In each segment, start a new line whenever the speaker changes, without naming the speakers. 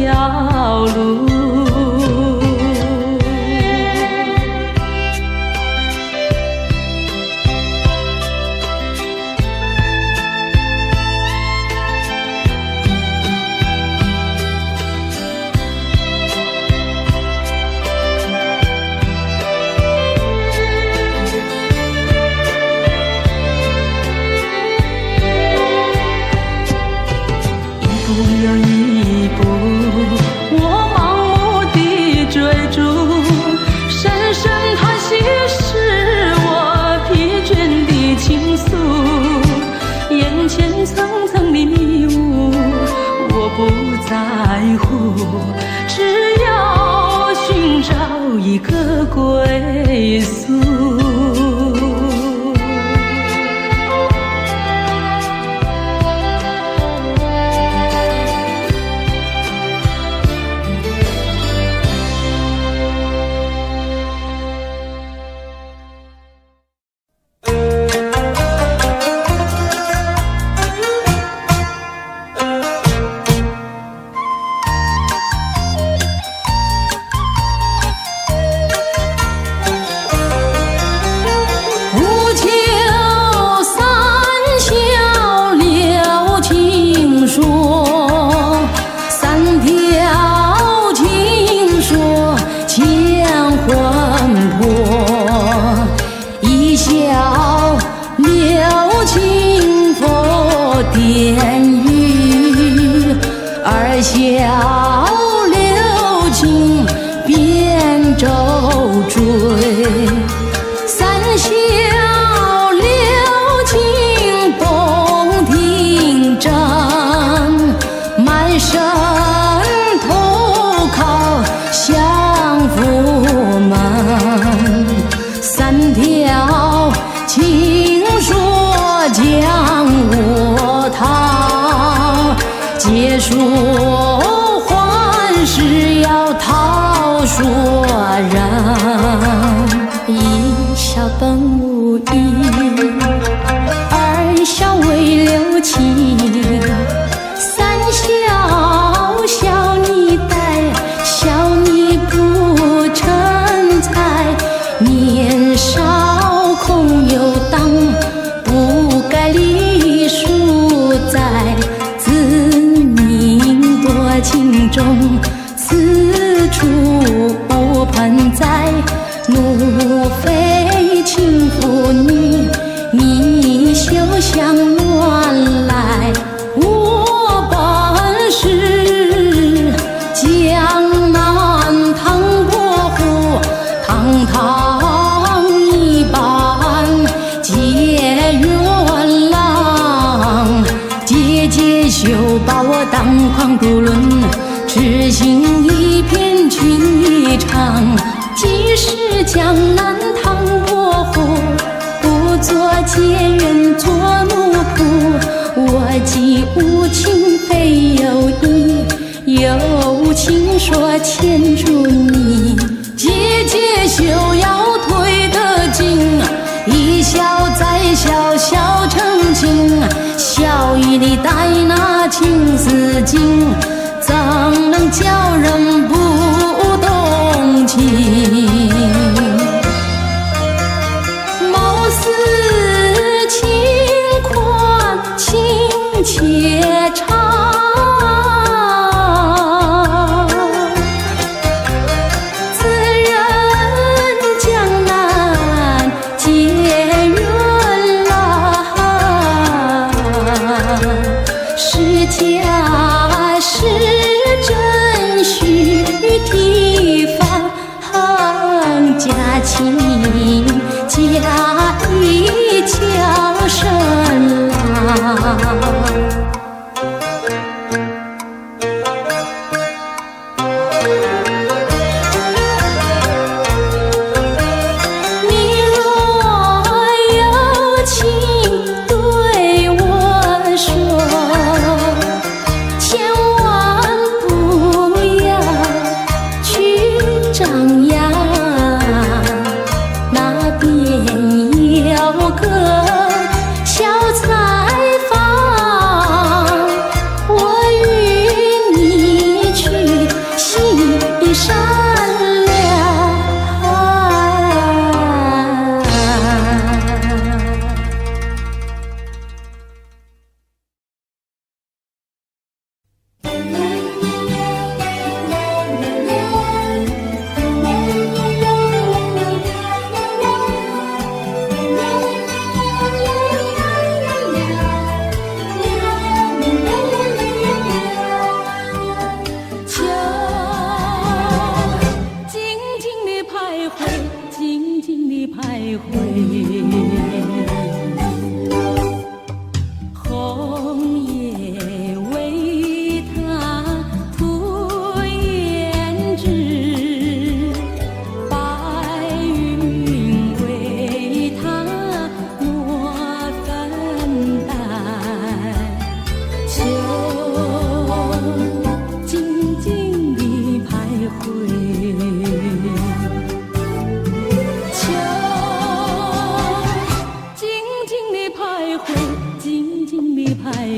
条路。不在乎，只要寻找一个归宿。结束欢事要讨说人，一笑本无意，二笑为留情，三笑笑你呆，笑你不成才，年少空有当，不该隶属在情中，此处无盆栽，怒非轻妇女，你休想乱来。我本是江南唐伯虎，堂堂一般解元郎，姐姐休把我当狂独论，痴心一片情一场。既是江南唐伯虎，不做奸人做奴仆。我既无情非有意，有情说牵住你。姐姐休要退得紧，一笑再笑笑成情，笑语里带那情丝劲，怎能叫人不动情？貌似轻宽情且长，自认江南解元郎，是假是真虚提防，假情假意叫声郎。个小采访静静地徘徊。红叶为他涂胭脂，白云为他抹粉黛。秋静静地徘徊。徘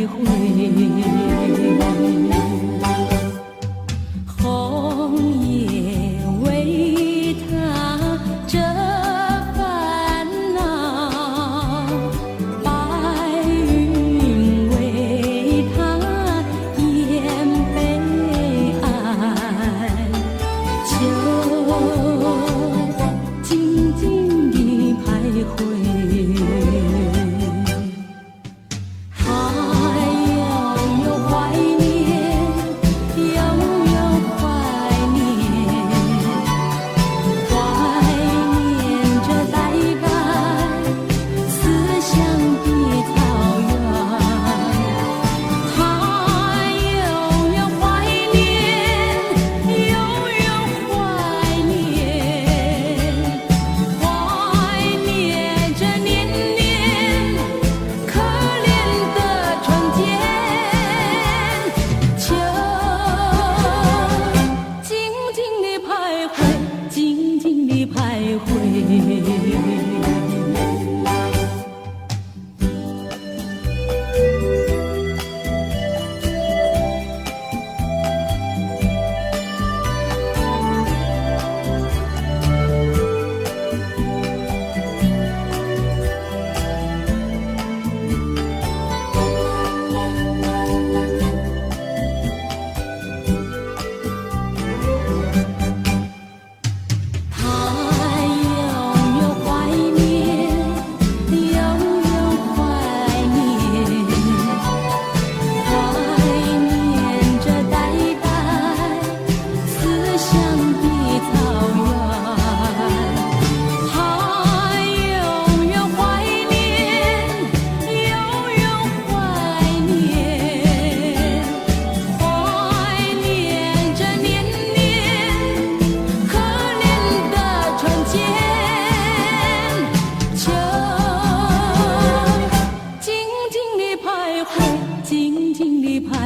徊，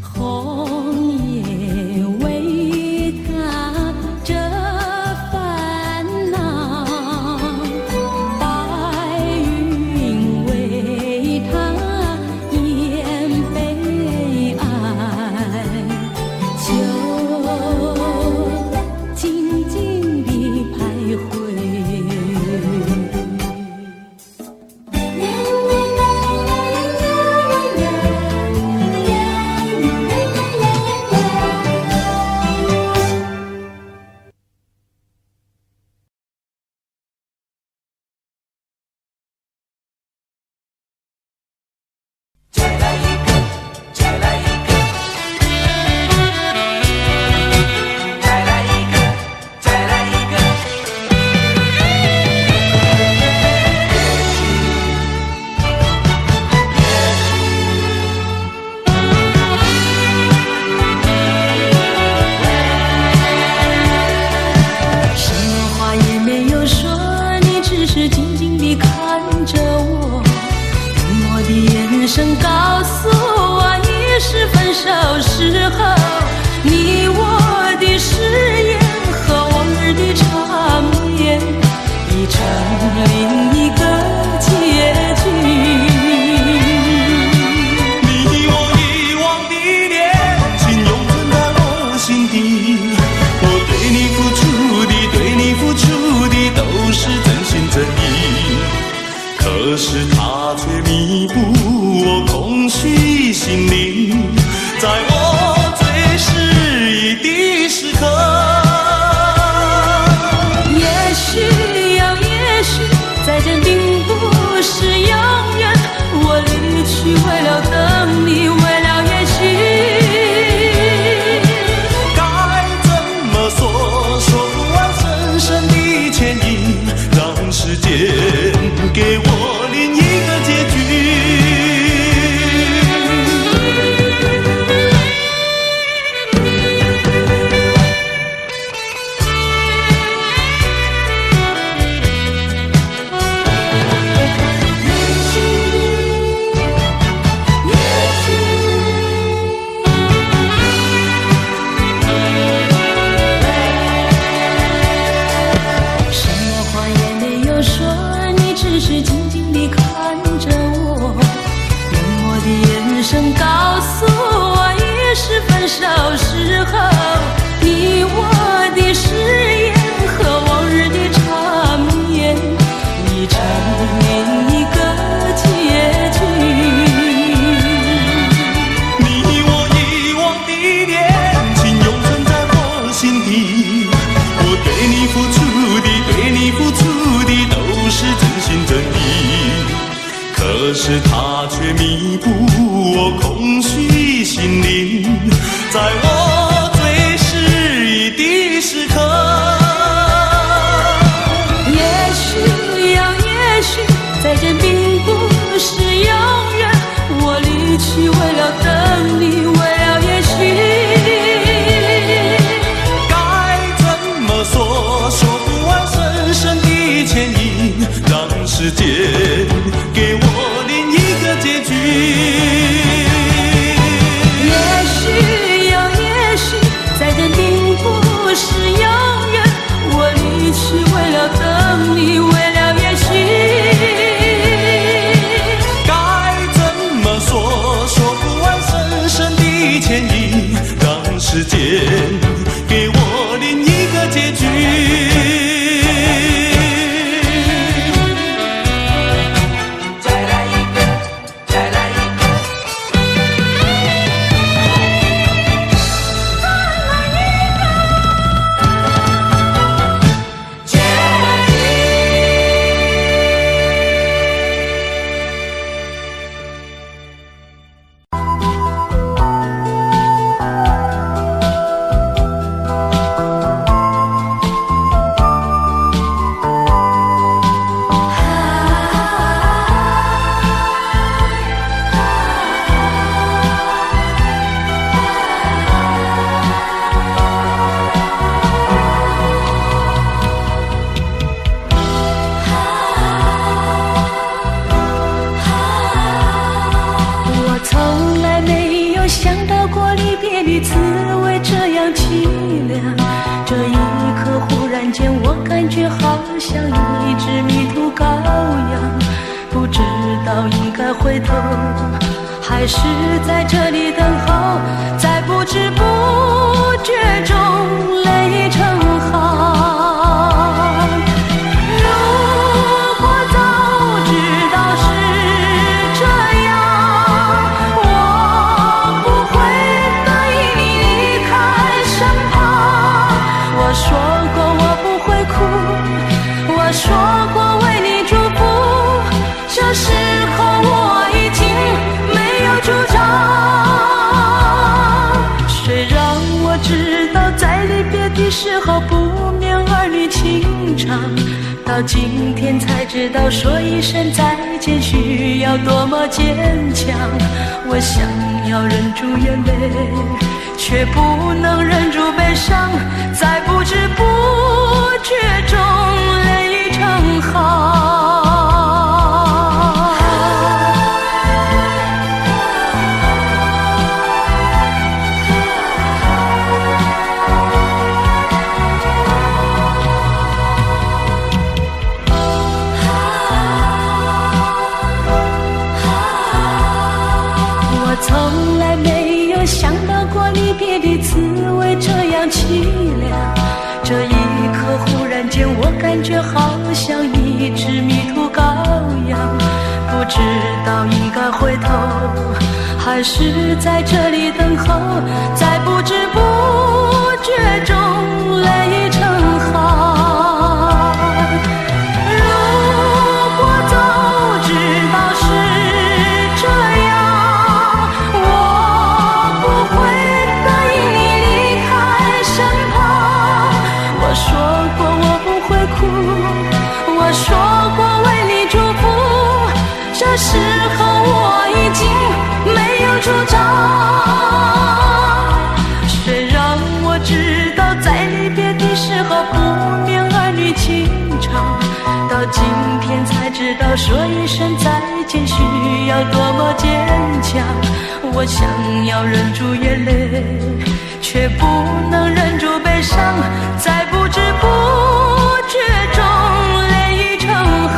红叶为他遮烦恼，白云为他掩悲哀。秋静静地徘徊。
为了等你，为了也许。
是为了等你，为了延续。
该怎么说？说不完深深的歉意，让时间给我另一个结局。
还是在这里等候，在不知不觉中泪成行。如果早知道是这样，我不会答应你离开身旁。我说过我不会哭，我说过为你祝福，这时候我已经主张。谁让我知道在离别的时候不免儿女情长，到今天才知道说一声再见需要多么坚强。我想要忍住眼泪，却不能忍住悲伤，在不知不觉中泪成行。从来没有想到过离别的滋味这样凄凉，这一刻忽然间我感觉好像一只迷途羔羊，不知道应该回头还是在这里等候，在不知不觉中泪成行。如果早知道是这样，说过我不会哭，我说过为你祝福，这时候我已经没有主张。谁让我知道在离别的时候不免儿女情长，到今天才知道说一声再见需要多么坚强。我想要忍住眼泪，却不能忍住悲伤，在不知不觉中泪成行。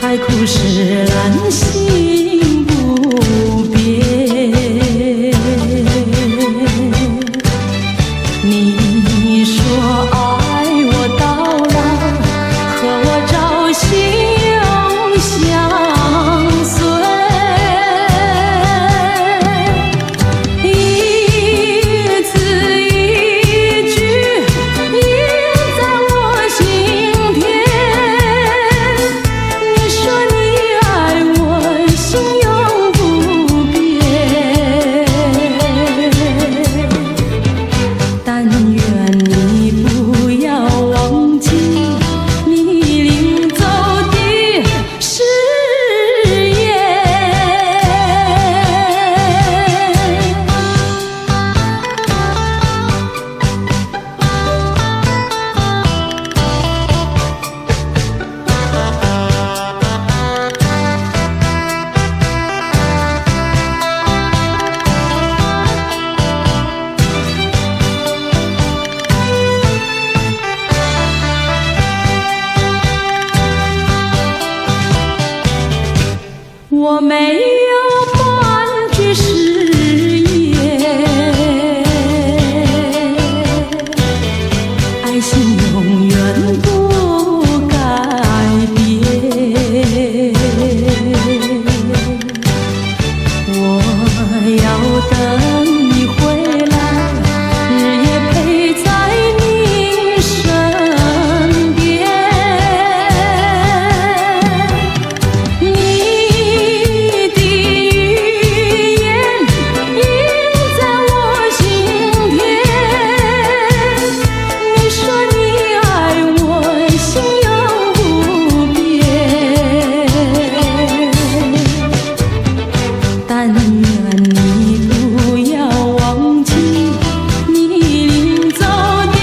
海枯石烂心不我没有半句誓言，爱情永远不改变。我要等你回来，日夜陪在你身边。你的语言印在我心田，你说你爱我，心永不变。但愿你不要忘记你临走的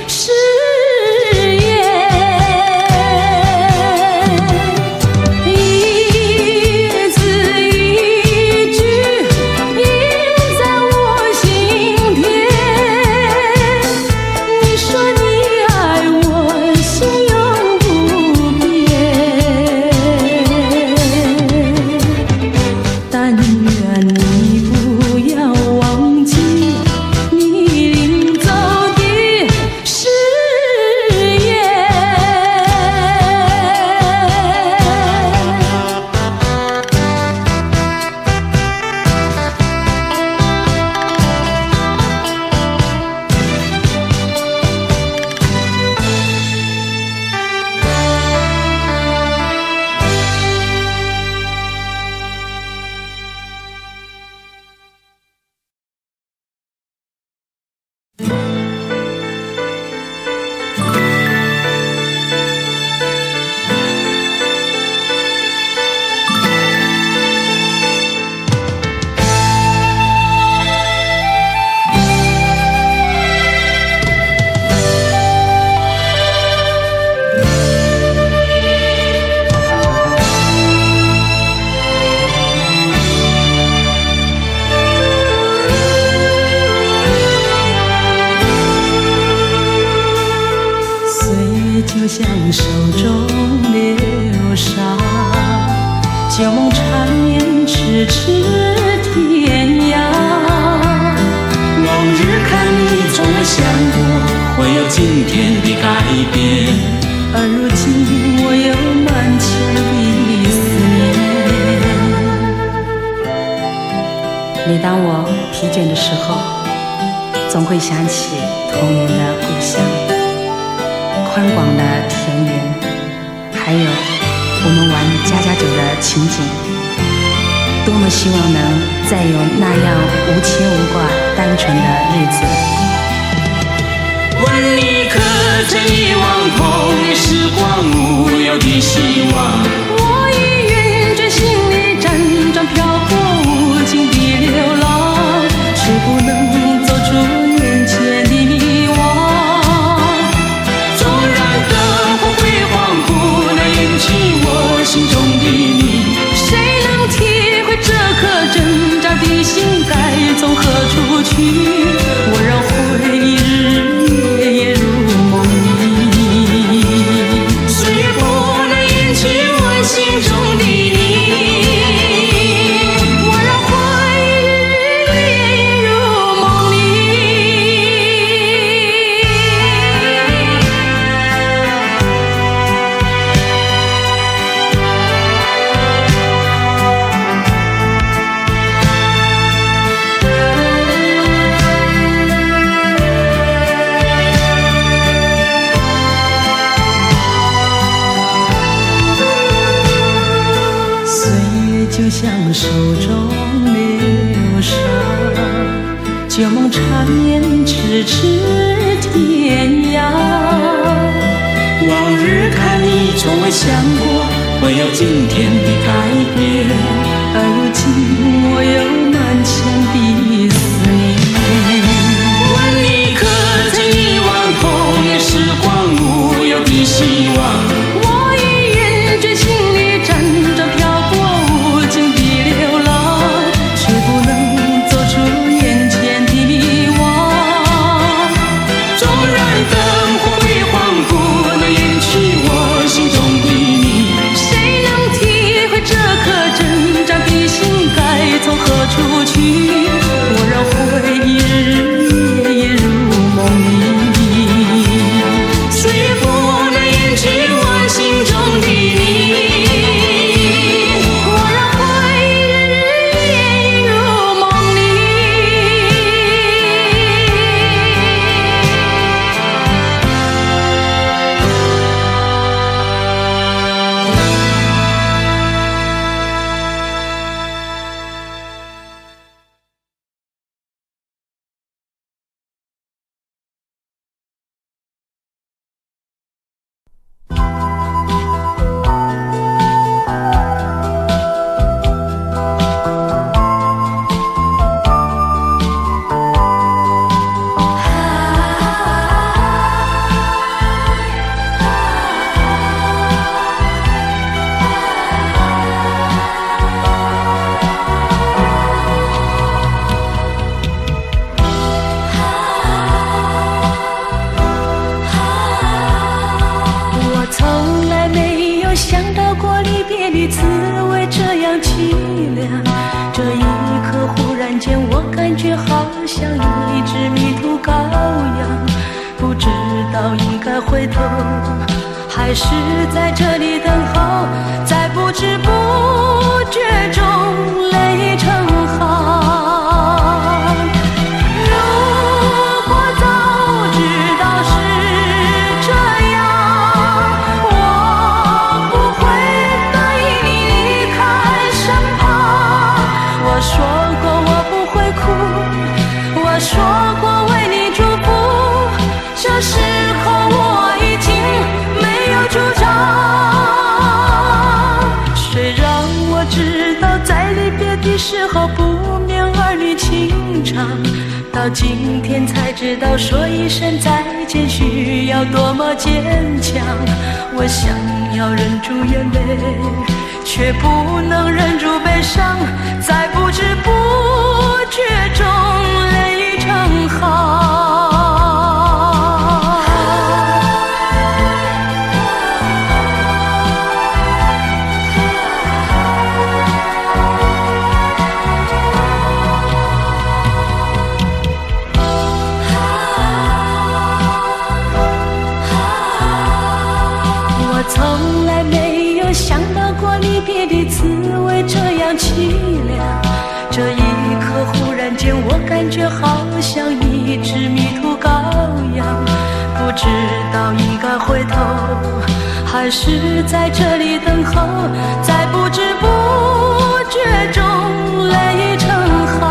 誓言，一字一句印在我心田。你说你爱我，心永不变。但愿你不要忘记你临走的誓言。岁就像手中流沙，旧梦缠绵咫尺天涯。
往日看你从未想过会有今天的改变，
而如今我有满腔的思念。每当我疲倦的时候，总会想起童年的故乡，宽广的田园，还有我们玩家家酒的情景。多么希望能再有那样无牵无挂、单纯的日子。
问你可曾遗忘童年时光无忧的希望？
我已晕倦心里辗转漂泊无尽的流浪，却不能走出眼前的迷惘。
纵然灯火辉煌不能引起我心中的你，
谁能体会这颗挣扎的心该从何处去？我让回忆日夜夜如梦里，
岁月不能引起我心中的你，
我让回忆日夜夜如梦里。岁月就像手中流沙，旧梦缠绵咫尺天涯。
往日看你从未想过会有今天的改变，
而如今我有满腔的思念。
问你可曾遗忘童年时光无忧的希望？
我已晕倦心里辗转漂泊无尽的流浪，却不能走出眼前的迷惘。
纵然灯火辉煌不能引起我心中的你，
谁能体会这颗真别的滋味这样凄凉。这一刻忽然间我感觉好像一只迷途羔羊，不知道应该回头还是在这里等候，在不知不觉中泪成行。如果早知道是这样，我不会答应你离开身旁。我说过我不会哭，我说过为你祝福，这时候我已经没有主张。虽然我知道在离别的时候不免儿女情长，到今天才知道说一声再见需要多么坚强。我想要忍住眼泪，却不能忍住悲伤，在不知不觉中泪成行。从来没有想到过离别的滋味这样凄凉，这一刻忽然间我感觉好像一只迷途羔羊，不知道应该回头还是在这里等候，在不知不觉中泪成行。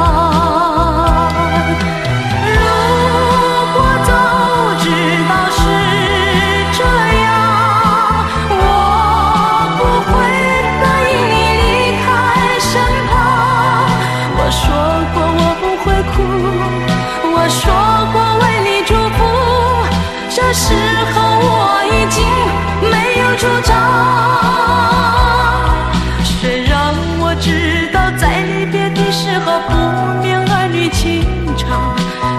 我说过为你祝福，这时候我已经没有主张。虽然我知道在离别的时候不免儿女情长，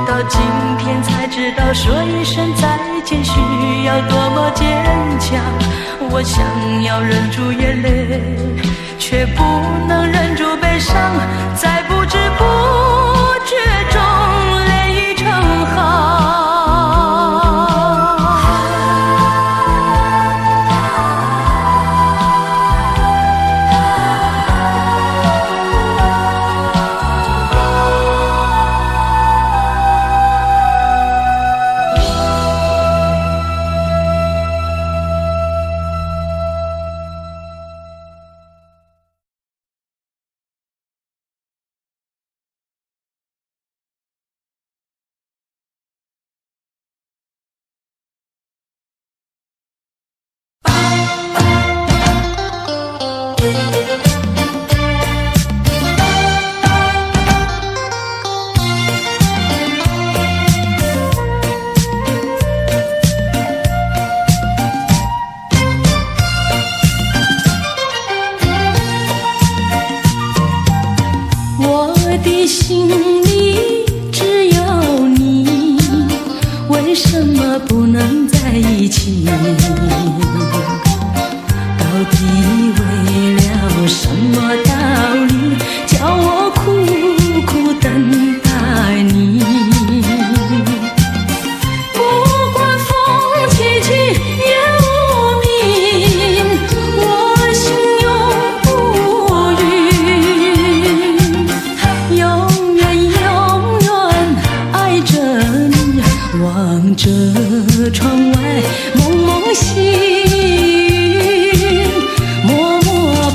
到今天才知道说一声再见需要多么坚强。我想要忍住眼泪，却不能忍住悲伤，在不知不觉中泪成行。心里只有你，为什么不能在一起？到底为了什么道理，叫我苦苦等待你？不管风起起也无名，我心永不渝，永远爱着你，望着窗外蒙蒙星，默默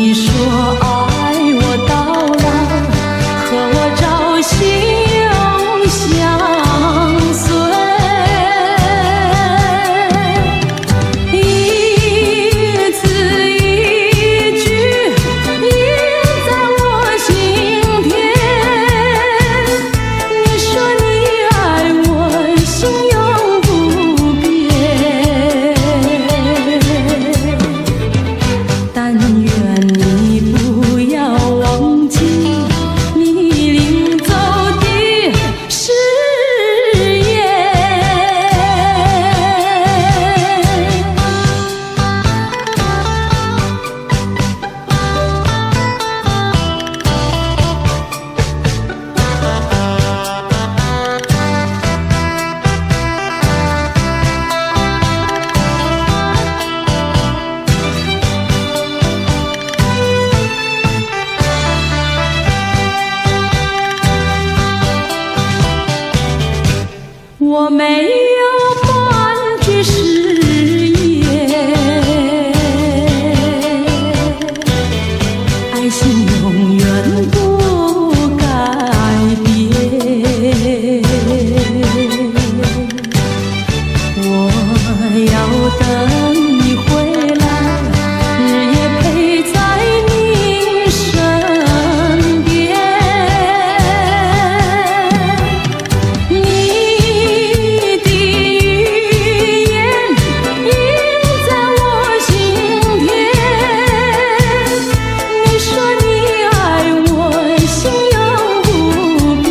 你说爱我到老，和我朝夕相随。一字一句印在我心田。你说你爱我，心永不变。但愿你不要忘记你临走的誓言。我没有半句誓言，爱情永远不改变。我要等你回来，日夜陪在你身边。你的语言印在我心田。你说你爱我，心永不变。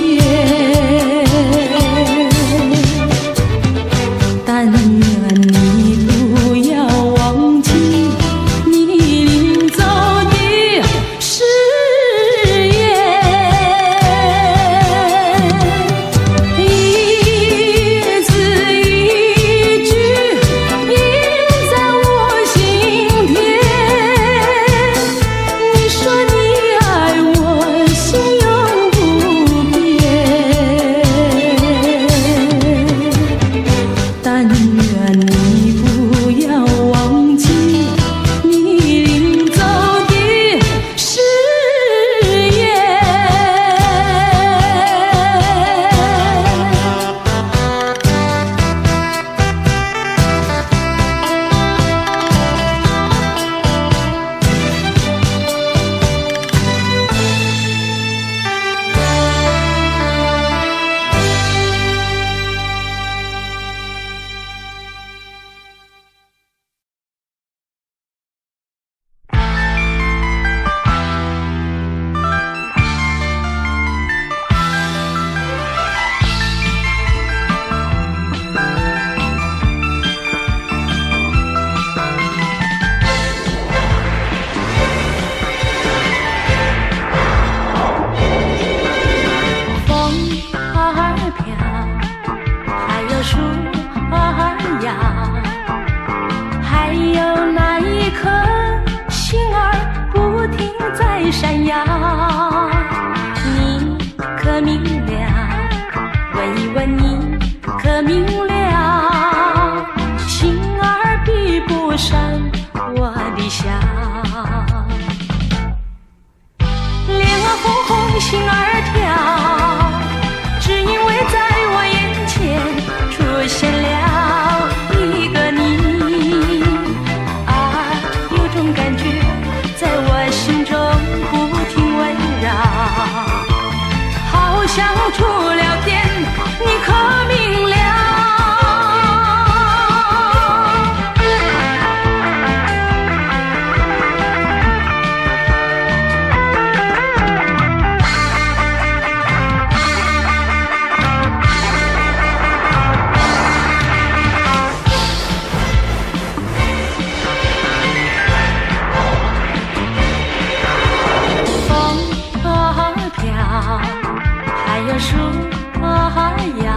但愿你不要忘记你临走的誓言。一字一句印在我心田。你说你爱我，心永不变。但愿你不要忘记你临走的誓言。风儿飘，还有树儿摇，还有那一颗星儿不停在闪耀。你可明了？问一问你可明了？星儿比不上我的笑。莲儿红红，星儿跳，只因为在我眼前出现了一个你。啊，有种感觉在我心中不停围绕，好像触了电，你可明了？风儿飘，还有树儿摇，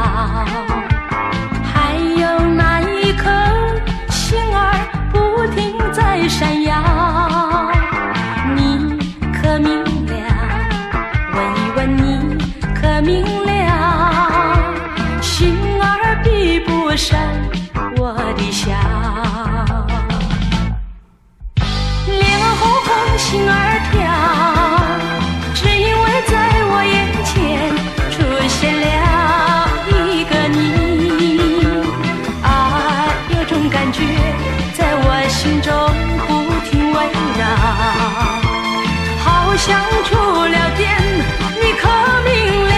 像触了电，你可明了？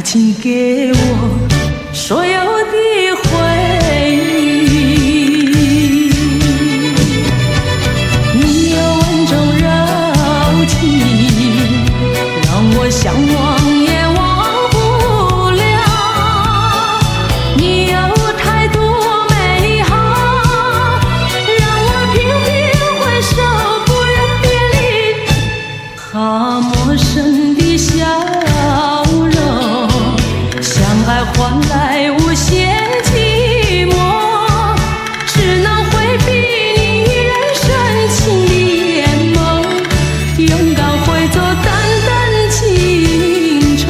请给我所有的回忆，你有温柔柔情，让我向往也忘不了。你有太多美好，让我频频回首，不忍别离。好陌生的笑容，相爱换来无限寂寞，只能回避你依然深情的眼眸，勇敢会做淡淡情愁。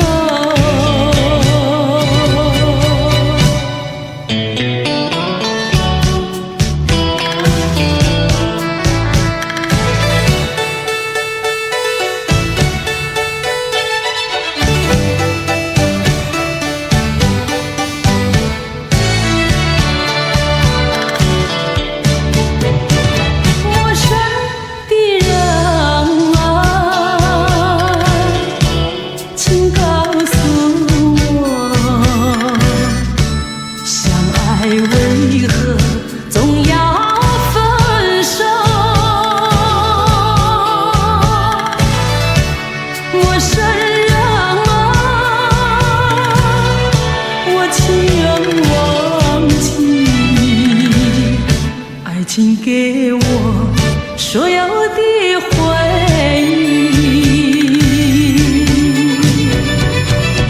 请给我所有的回忆，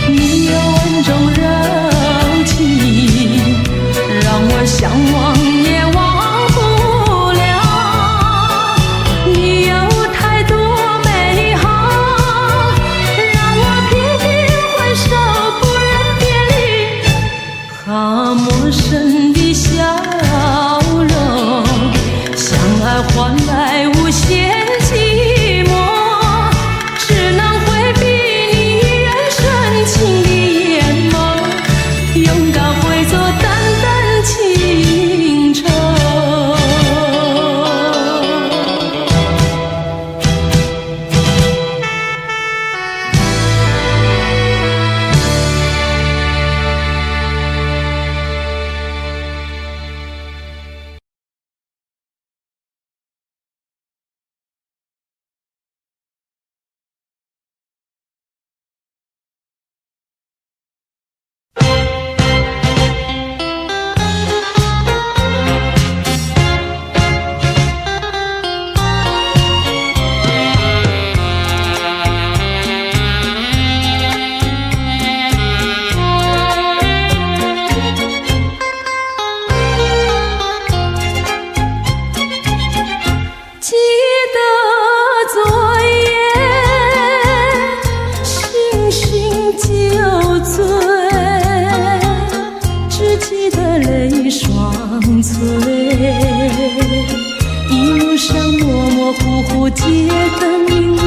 你有温柔柔情，让我向往也忘不了。你有太多美好，让我频频回首，不忍别离。好陌生的笑容，爱换来无限寂寞，只能回避你依然深情的眼眸，勇敢会做淡淡情愁。一路上模模糊糊，街灯明灭，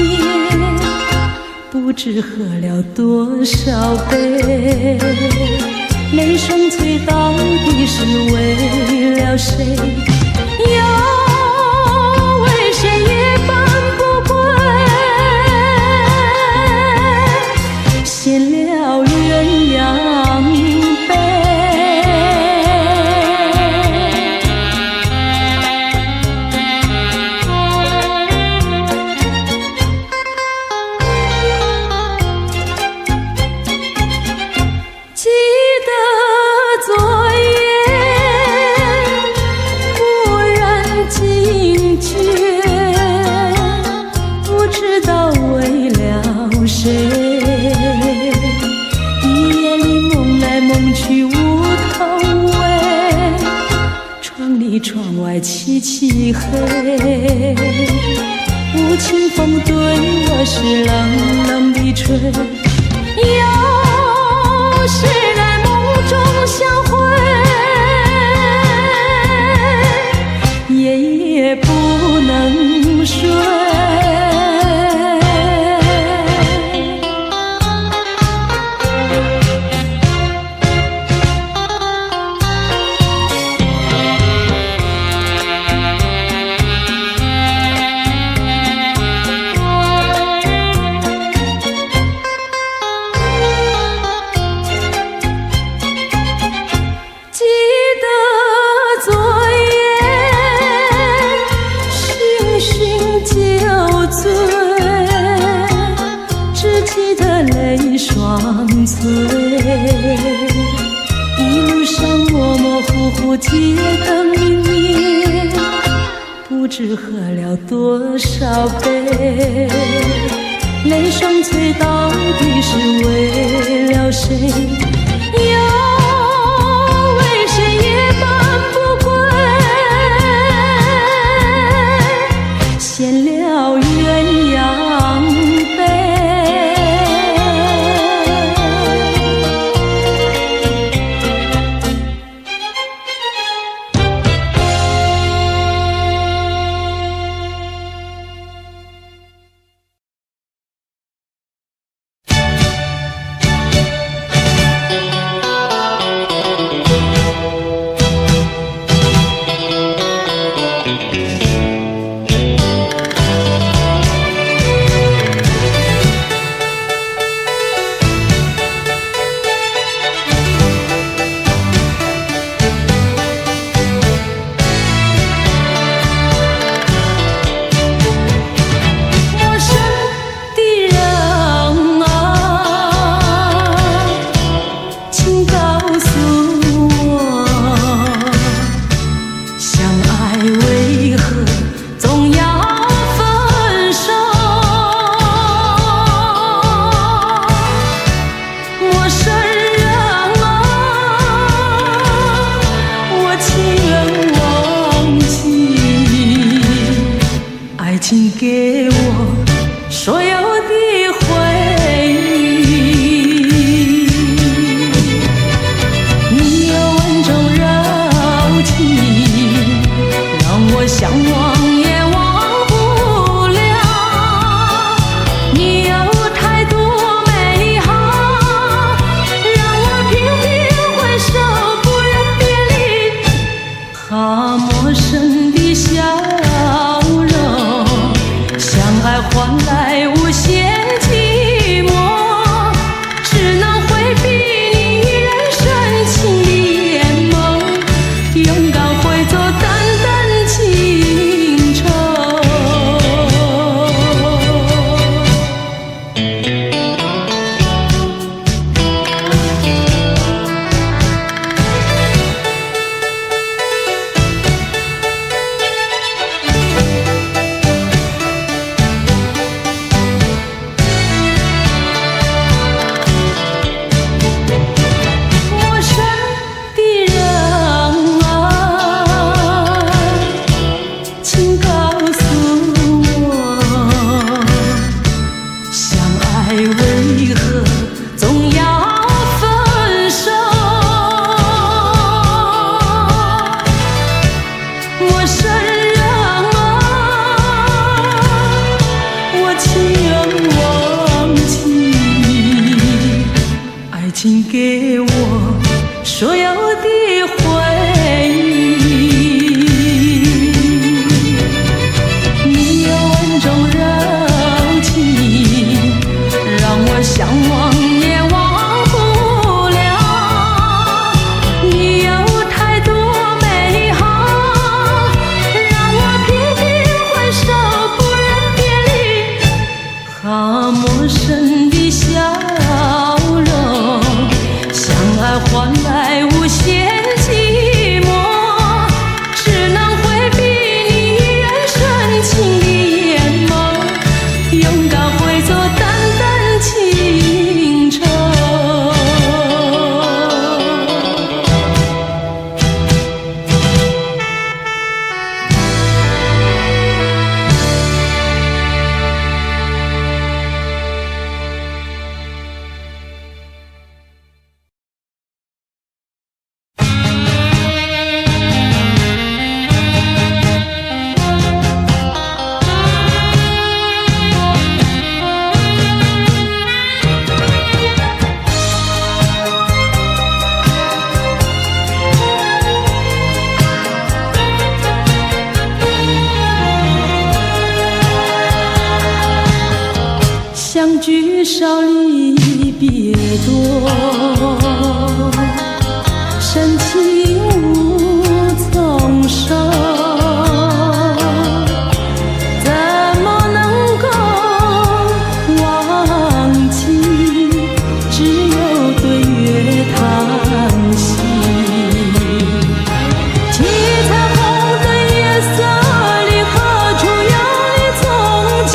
不知喝了多少杯。泪双催到底是为了谁？又为谁夜半不归？献了鸳鸯杯。里窗外漆漆黑，无情风对我是冷冷的吹。有时在梦中相会，夜夜不能睡。一路上模模糊糊，街灯明灭，不知喝了多少杯，泪双垂到底是为了谁？又为谁夜半不归？闲了鸳鸯杯。请给我所有的回忆，你有温柔柔情，让我向往也忘不了。你有太多美好，让我频频回首，不忍别离。好陌生的笑容，爱换来无限寂寞，只能回避你人深情的眼眸，勇敢会做淡淡情愁。聚少离别多，深情无从收，怎么能够忘记？只有对月叹息。七彩虹的夜色里，何处有你踪迹？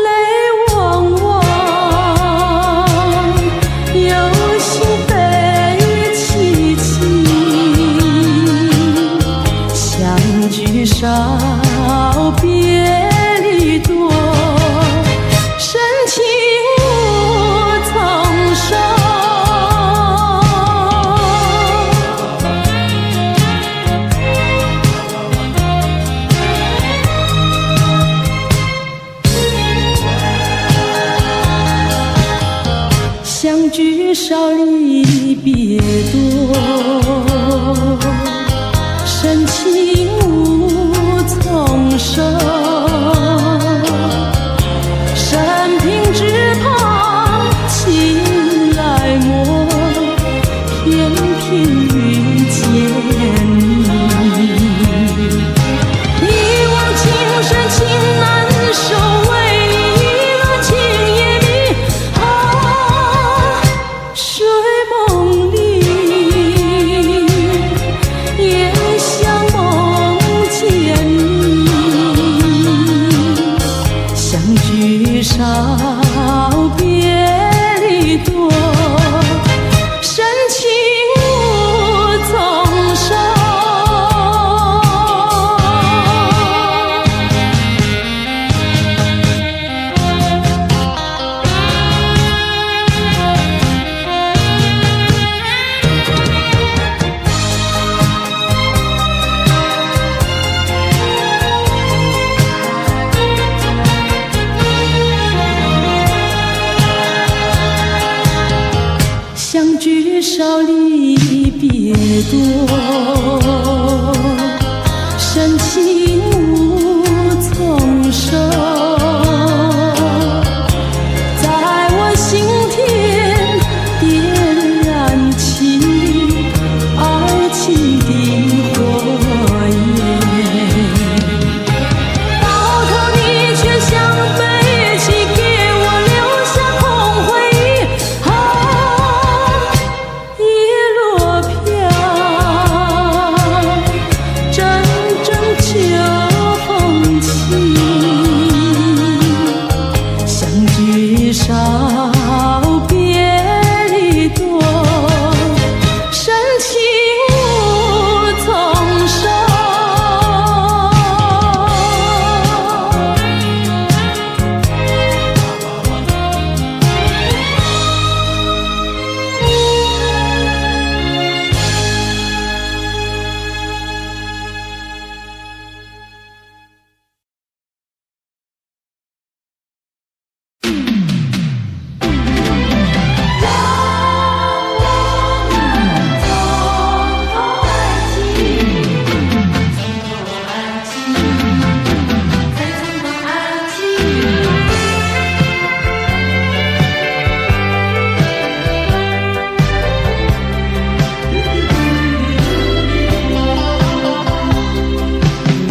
泪汪汪，有心悲戚戚，相聚少，别离多，深情无从收。相聚少离别多，深情无从收。生平只盼情来磨，偏偏遇见你。一往情深情难收，为你一了情也迷。睡梦里也像梦见你，相聚少，别离多，深情无从收。相聚少离别多，深情无从收。在我心田点燃起爱情的火焰，到头你却像悲戚，给我留下空回忆。叶落飘，阵阵秋风起，相聚少，别离多，深情无从收。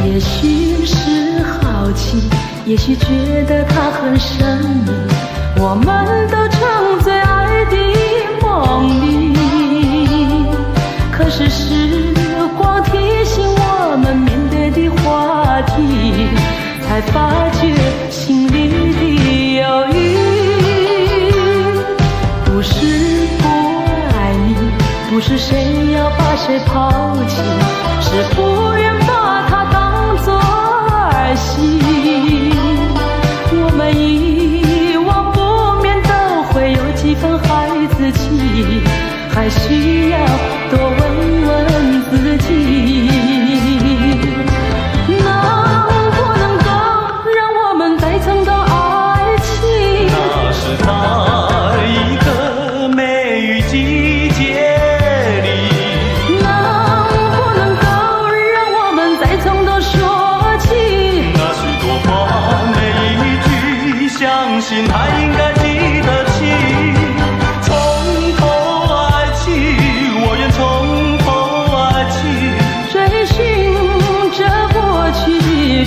也许是好奇，也许觉得它很神秘，我们都沉醉爱的梦里。可是时光提醒我们面对的话题，才发觉心里的犹豫。不是不爱你，不是谁要把谁抛弃，是不愿把它当作儿戏。我们遗忘不免都会有几分孩子气，还需要多问问自己，能不能够让我们再尝到爱情？
那是在一个梅雨季节里，
能不能够让我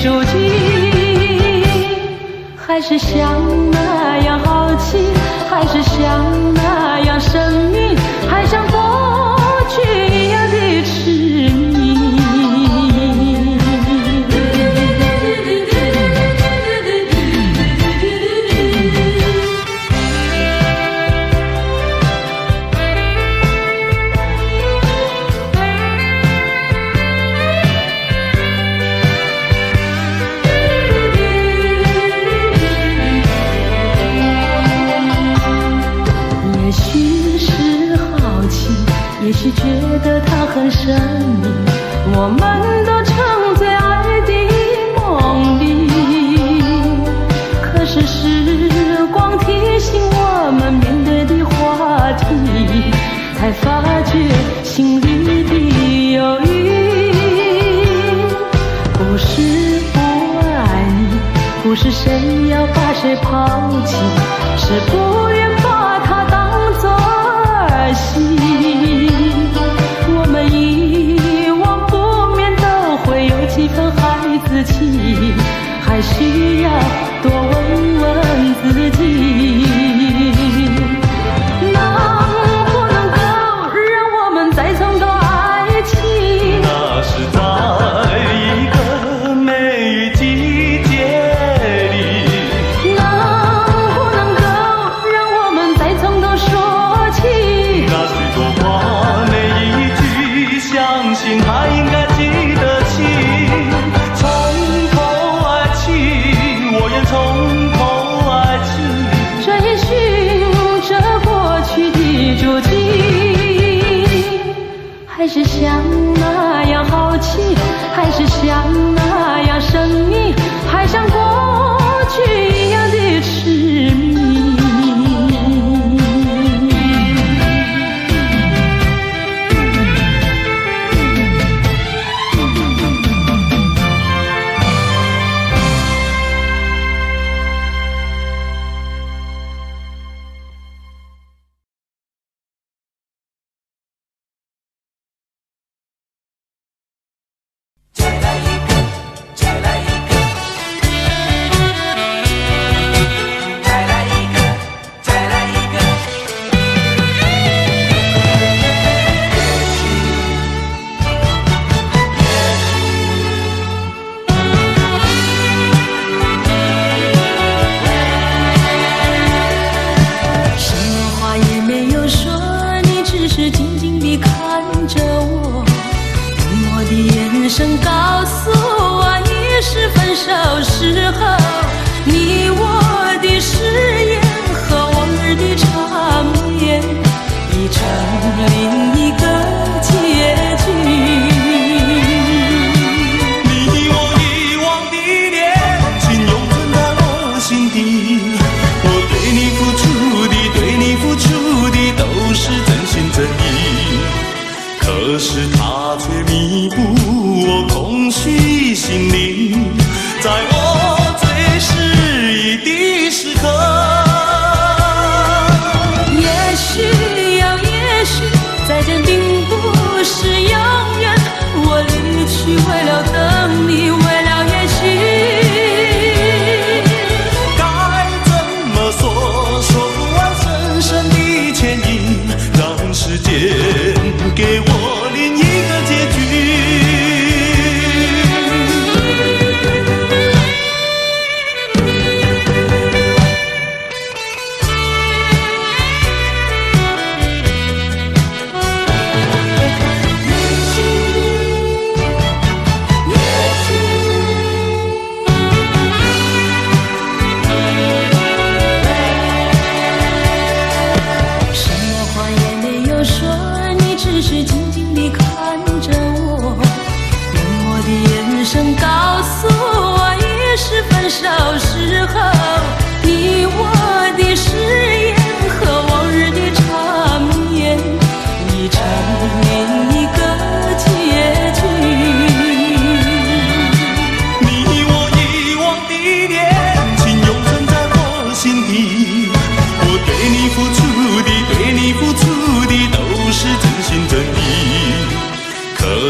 住迹，还是像那样好奇，还是像那样生命，还像过去一样的痴迷。也许觉得它很神秘，我们都沉醉爱的梦里。可是时光提醒我们面对的话题，才发觉心里的犹豫。不是不爱你，不是谁要把谁抛弃，是不愿把它当作儿戏。我们遗忘不免都会有几分孩子气，还需要多问问自己，能不能够让我们再重头爱情？
那是在一个梅雨季节里，
能不能够让我们再从头说起？
那许多话每一句，相信他应该记得起。从头爱起，我愿从头爱起，
追寻着过去的足迹，还是像那样好奇，还是像那样神秘，还像过去一样的痴迷。
可是它却弥补我空虚心灵，在我最失意的时刻。
也许呀，也许再见并不是永远，我离去为了等你，为了也许。
该怎么说，说不完深深的歉意，让时间给我另一个结局。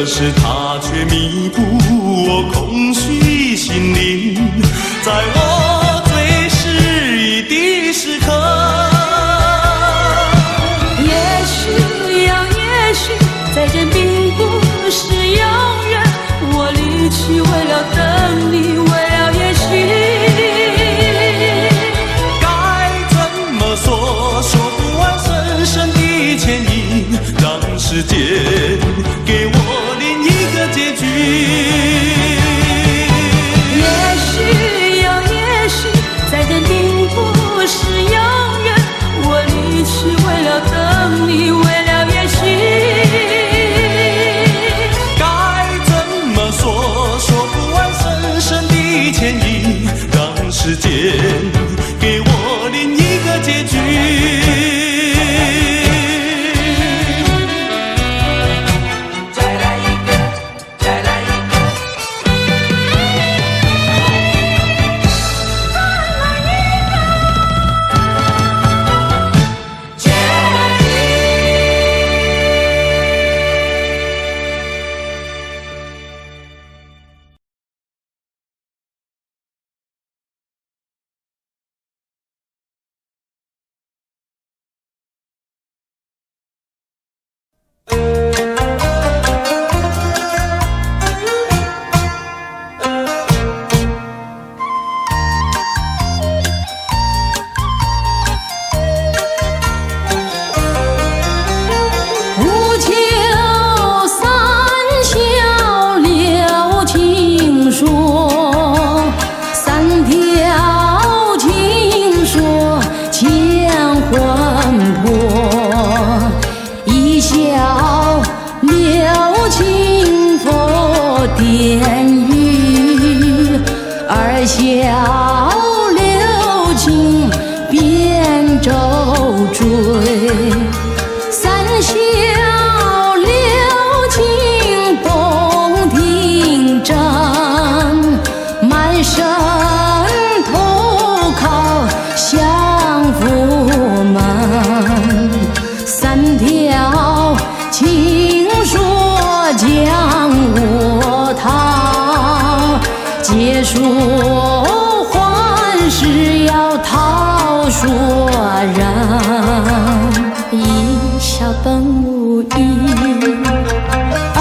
可是它却弥补我空虚心灵，在我最失意的时刻。
也许呀，也许再见并不是永远，我离去为了等你，为了也许。
说不完深深的歉意，让时间给我另一个结局。
也许呀，也许再见并不是永远，我离去为了等你，为了也许。
该怎么说？说不完深深的歉意，让时间给我另一个结局。
结束还是要讨说人，一笑本无意，二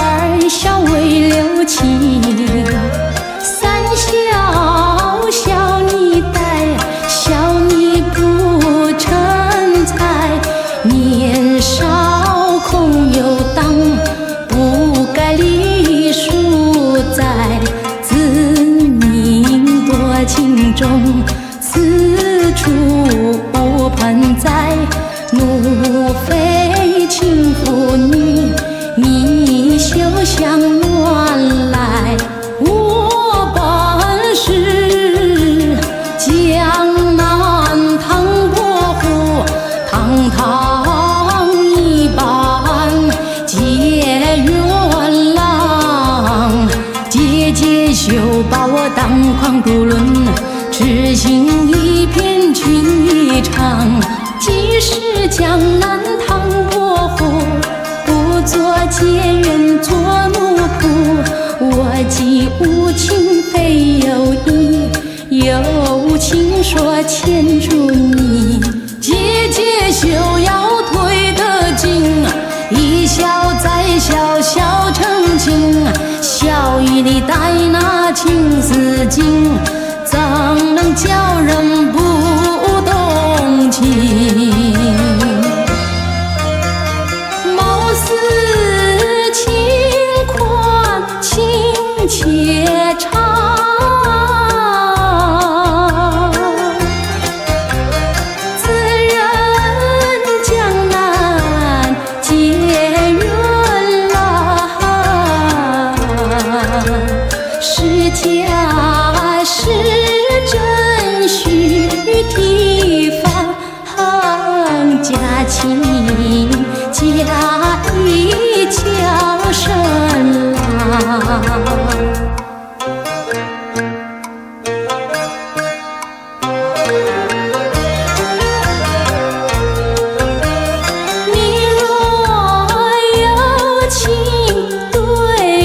笑为留情，三笑笑你呆，笑你不成才，年少空有当，不该隶属在情中，此处盆栽，怒飞轻拂女，你休想乱来。我本是江南唐伯虎，堂堂一般结缘郎，姐姐休把我当狂徒论，痴心一片曲唱。既是江南唐伯虎，不做结缘做奴仆。我既无情非有意，有情说牵住你。姐姐休要退得紧，一笑再笑笑成情，笑语里带那情丝劲，怎能叫人不动情？貌似轻宽情且长，自认江南结缘郎，是假是真须提防，假情假意叫声郎。你若有情对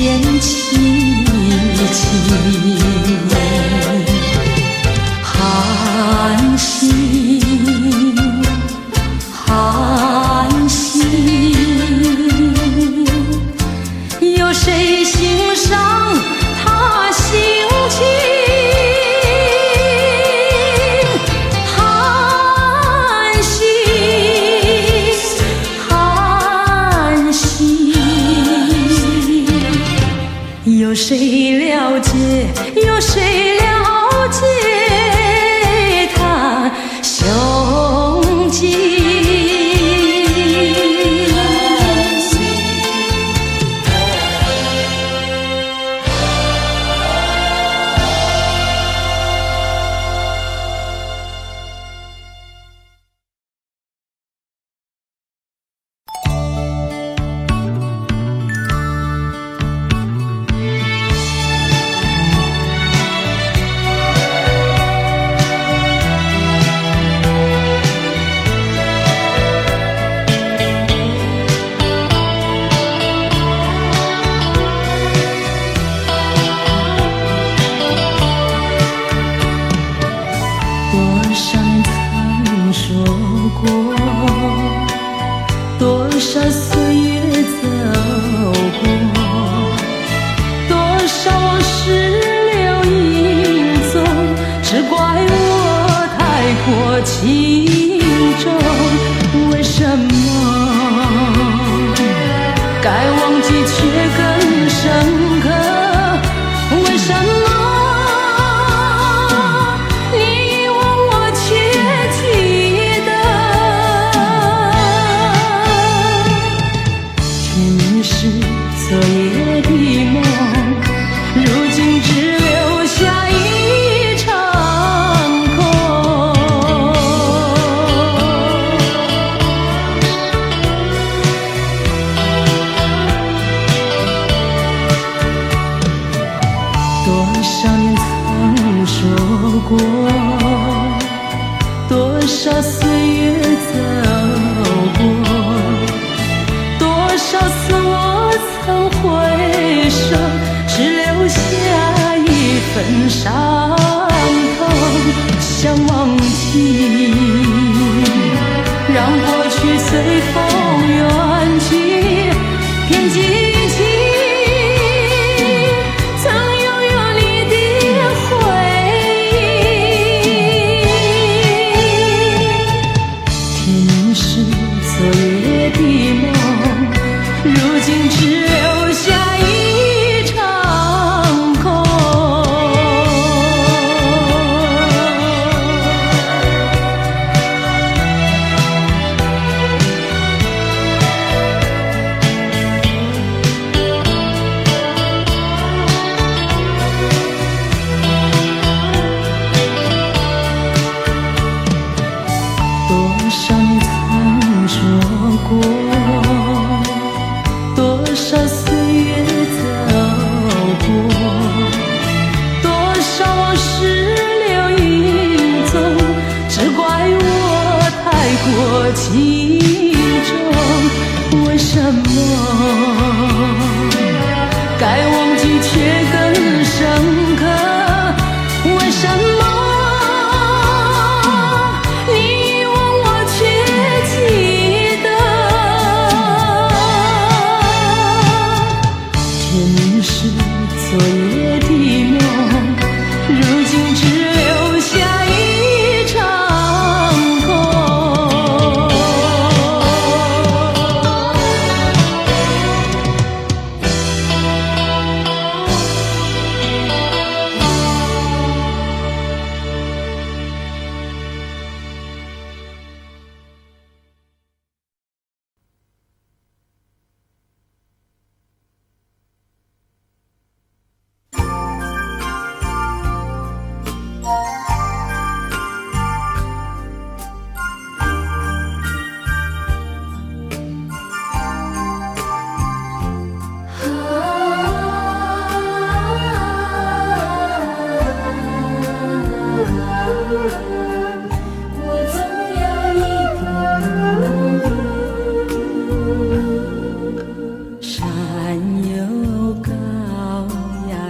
天凄凄，寒心寒心，有谁欣赏他心情？寒心寒心，有谁了解？有谁了解他胸襟？多少岁月走过，多少往事留影踪，只怪我太过轻重。为什么该忘记却更深刻？为什么你忘我却记得？前世昨夜的梦，如今只留下一场空。多少年曾说过，多少岁月走过，多少次我曾回首，只留下一份伤痛。想忘记，让过去随风远去，偏记起曾拥有你的回忆。前世昨夜的梦，如今只留下一场空。多少年曾说过，多少岁月走过，多少往事留影踪，只怪我太过轻重。为什么该忘记却更深刻？为什么你忘我却记得？前世昨夜的梦，如今只留下一场空。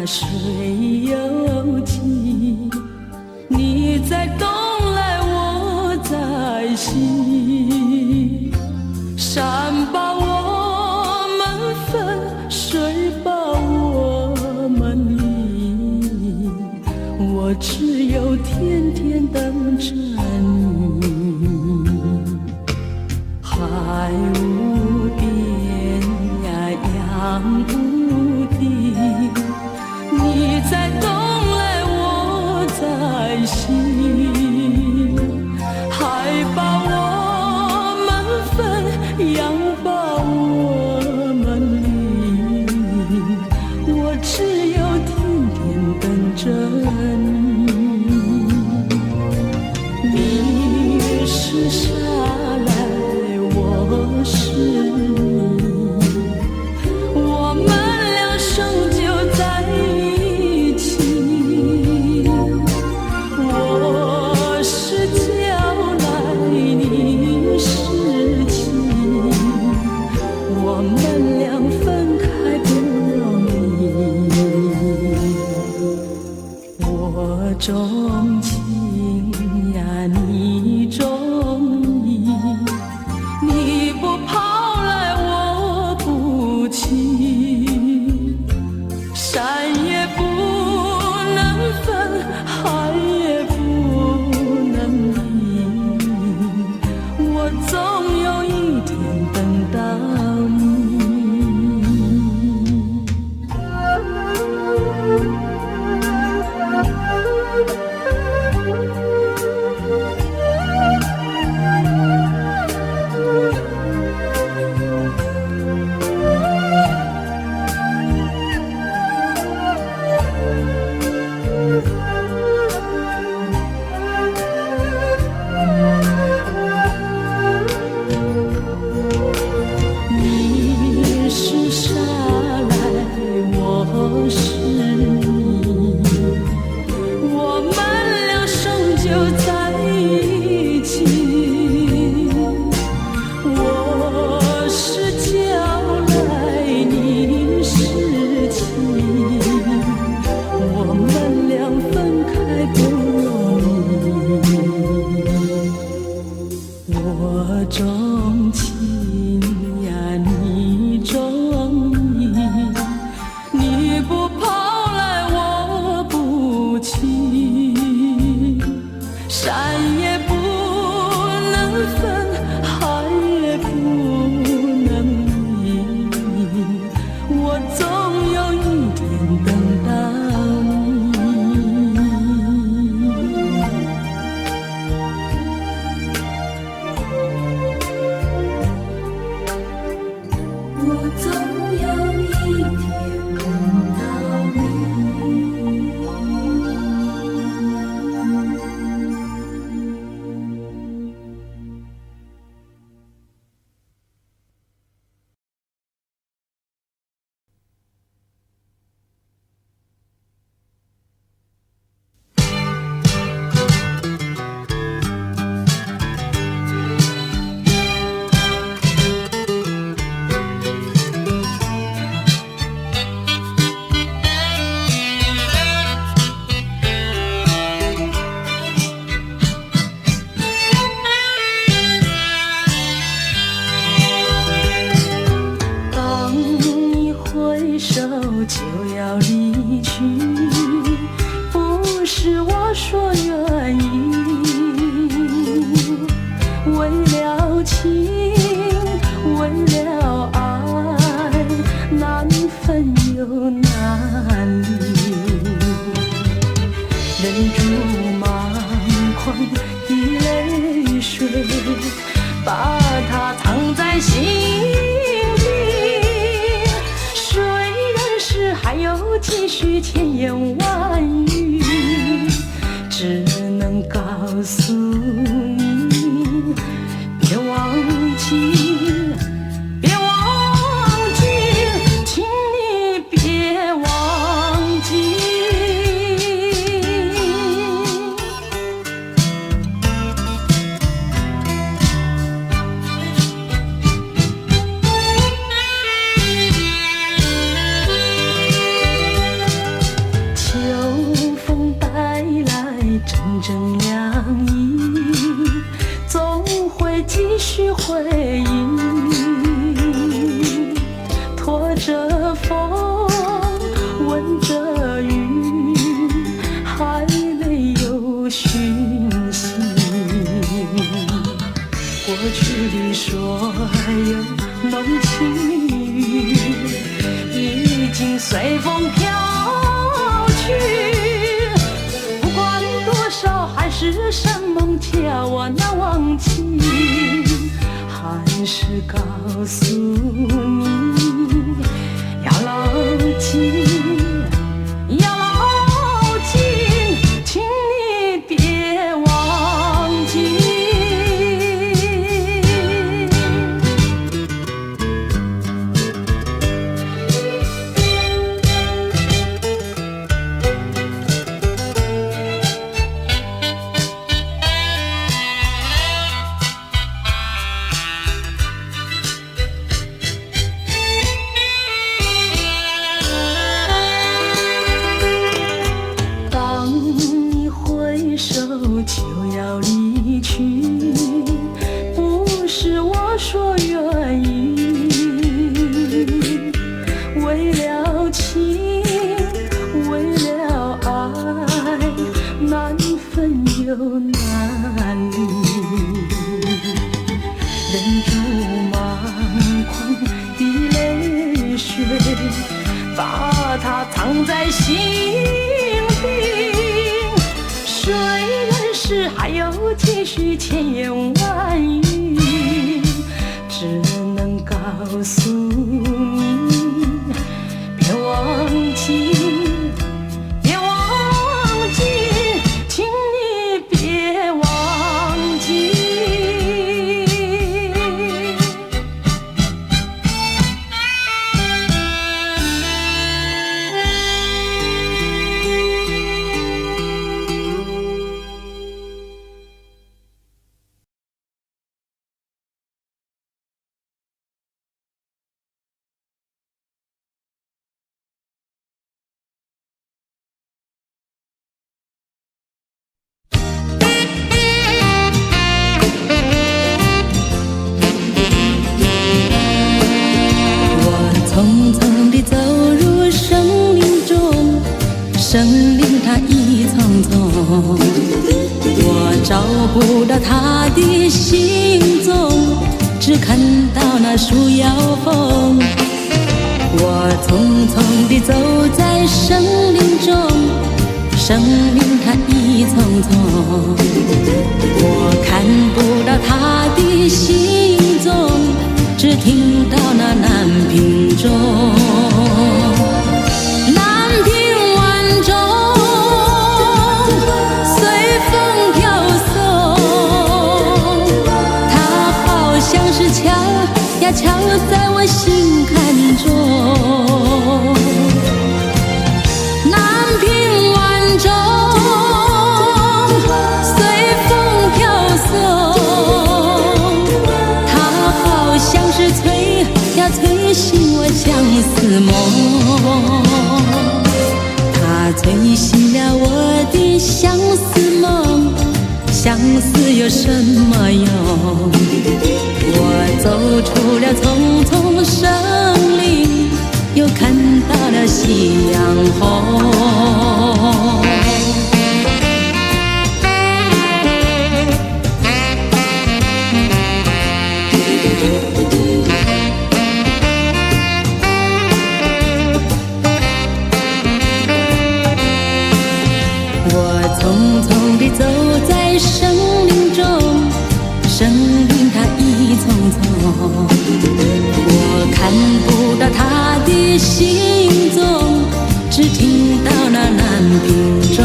水有情，你在东来我在西，山把我们分，水把我们离，我只有天天等着你。海无边呀，洋无底，你在东来我在西，海把我们分，洋把我们离，我只有天天等着你。你是沙来，我是你，我们俩生就在一起。我是娇来，你是情，我们俩分开不容易。我钟情呀，你钟意，你不跑来我不弃，山也不能分，海也不能离，我总有一天等到你。你是沙来，我是你，我们俩生就在一起。我是娇来，你是情，我们俩分开不容易。我钟情呀，你钟意，你不跑来我不弃，山也不能分，海也不能离，我总有一天等到你。我总有一天等到你。当你回首就要离去，不是我说愿意，为了情，为了爱，难分又难离，忍住满眶的泪水，把它藏在心底。虽然是还有几许千言万语，只能告诉你，别忘记，别忘记，请你别忘记。随风飘去。不管多少海誓山盟，叫我难忘记，还是告诉你，要牢记。请你别忘记。就要离去，不是我说愿意，为了情，为了爱，难分又难离，忍住满眶的泪水，把它藏在心底。虽然是还有几许千言万语，只能告诉你，别忘记，别忘记，请你别忘记。匆匆地走入生命中，生命它一匆匆，我找不到它的行踪，只看到那树摇风。我匆匆地走在生命中，生命它一匆匆，我看不到它的行踪，只听到那南屏钟，南屏晚钟随风飘送，它好像是敲呀敲在我心坎中。南屏晚钟随风飘送，它好像是催醒我相思梦，它催醒了我的相思梦，相思有什么用？我走出了匆匆生灵，又看到了夕阳红。匆匆地走在生命中，生命它一匆匆，我看不到它的行踪，只听到那南屏钟，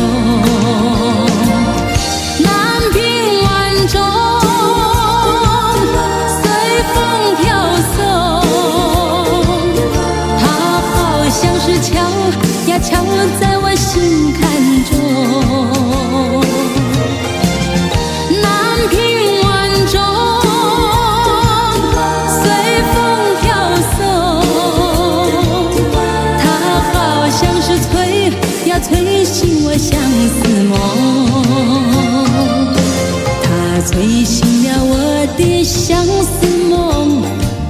南屏晚钟随风飘送，它好像是敲呀敲在我心坎中。催醒我相思梦，它催醒了我的相思梦，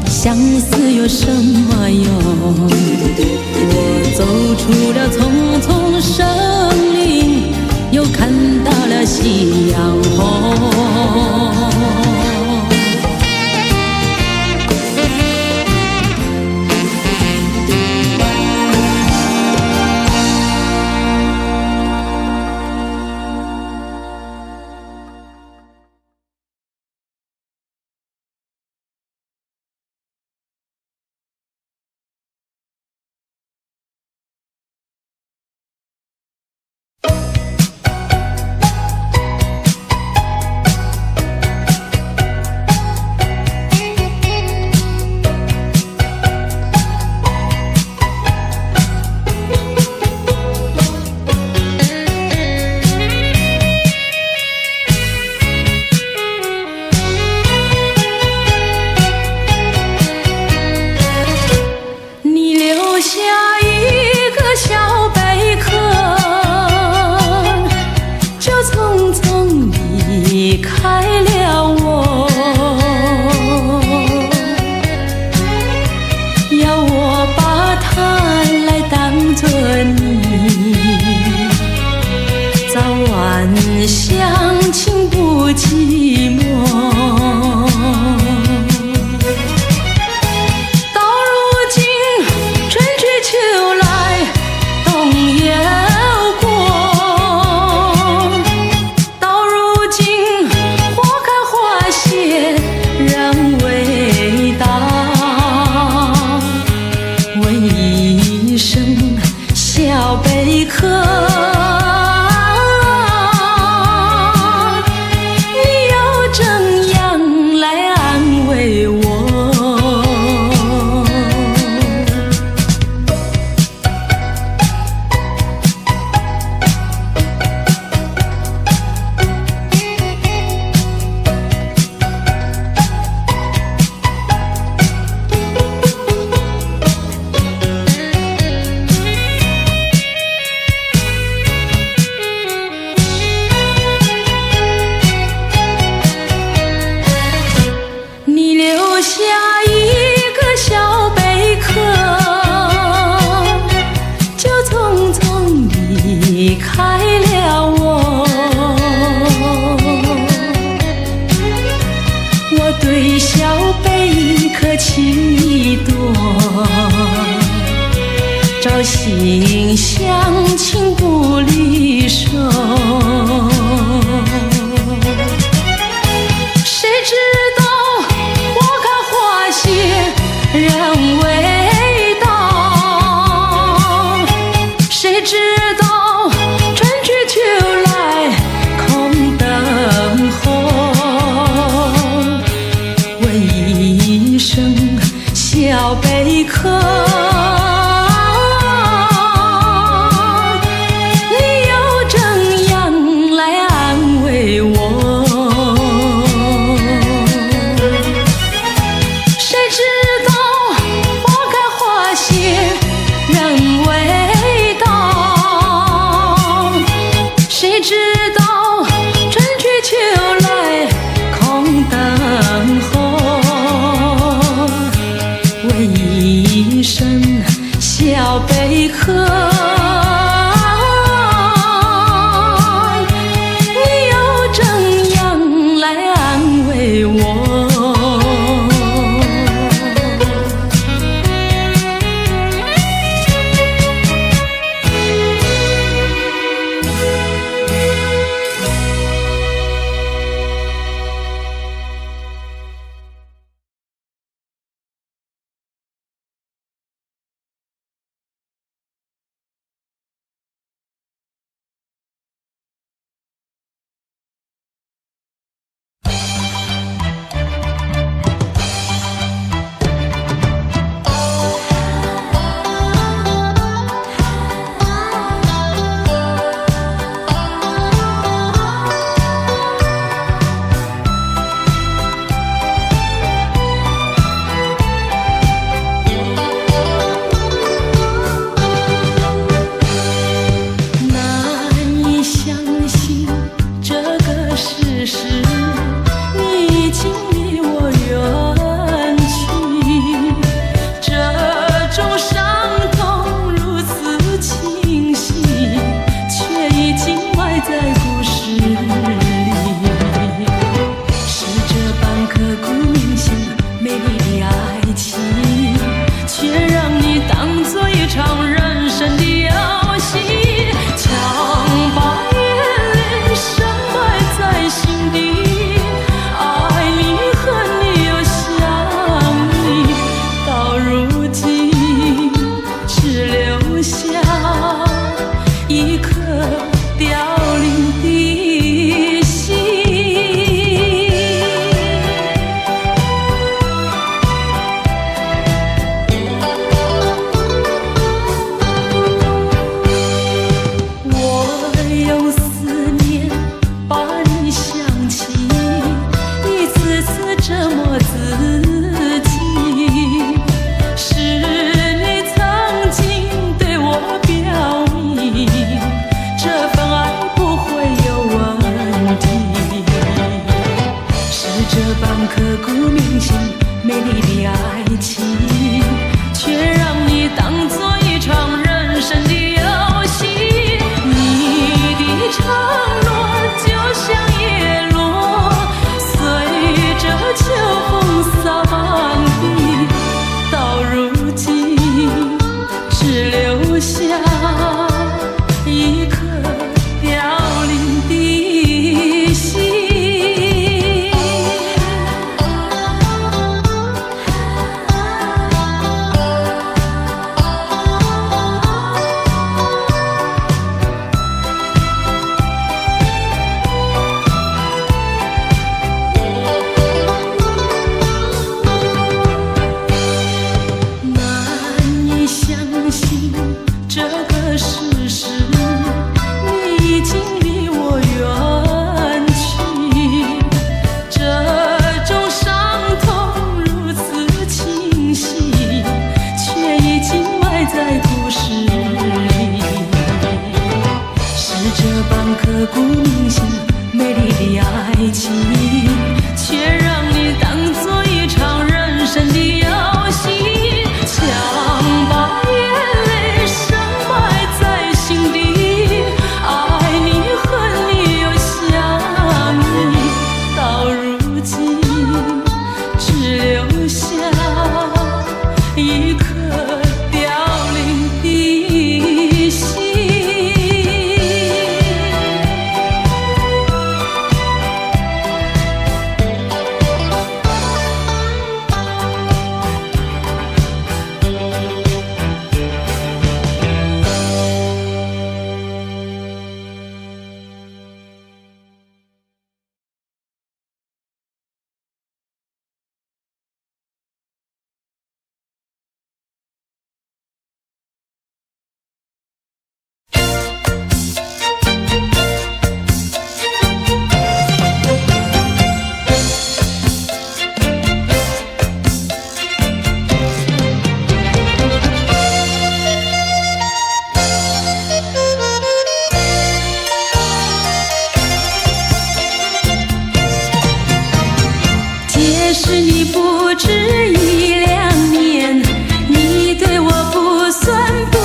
相思有什么用？我走出了匆匆生灵，又看到了夕阳红。人相亲不寂寞。到如今春去秋来冬又过，到如今花开花谢人未到，问一声小贝壳，你又怎样来安慰我？你留下一个小贝壳，就匆匆离开了我。我对小贝壳情意多，朝夕相亲不离手。谁知道花开花谢人未到，谁知道春去秋来空等候。问一声小贝壳，你又怎样来安慰我？谁知道花开花谢人未到，个事实，你已经离我远去。这种伤痛如此清晰，却已经埋在故事里。是这般刻骨铭心、美丽的爱情，却让你当作一场人生的游戏。强把眼泪深埋在心底，爱你恨你又想你，到如今只留下一颗凋零的心。是你不止一两年，你对我不算不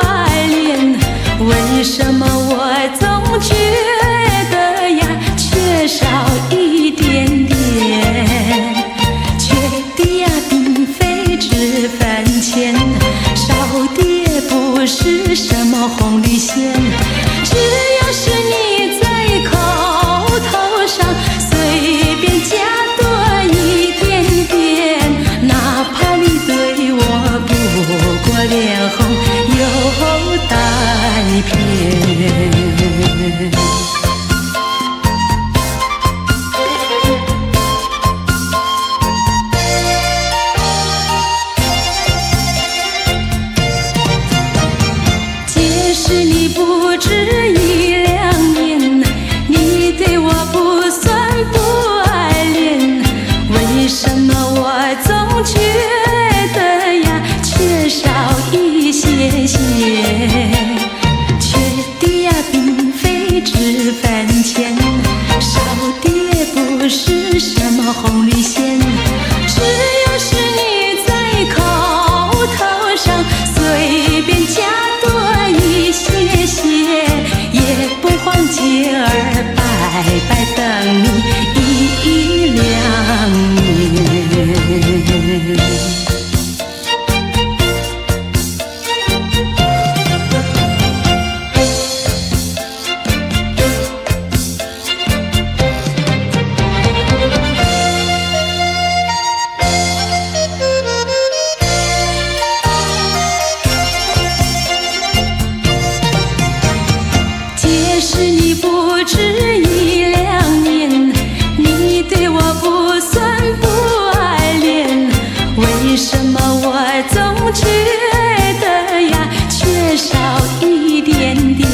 爱恋，为什么我总觉得呀缺少一点点？缺的呀并非脂粉钱，少的也不是什么红绿线，只要是你在口头上随便加哪怕你对我不过脸红又带偏。即使你不止一两年，你对我不算不爱恋，为什么我总觉得呀缺少一些些？缺的呀并非脂粉钱，少的也不是什么红绿线，只要是你在口头上随便加多一些些，也不妨介儿白白等你一两年。即使你不止一两年，你对我不算不爱恋，为什么我总觉得呀缺少一点点？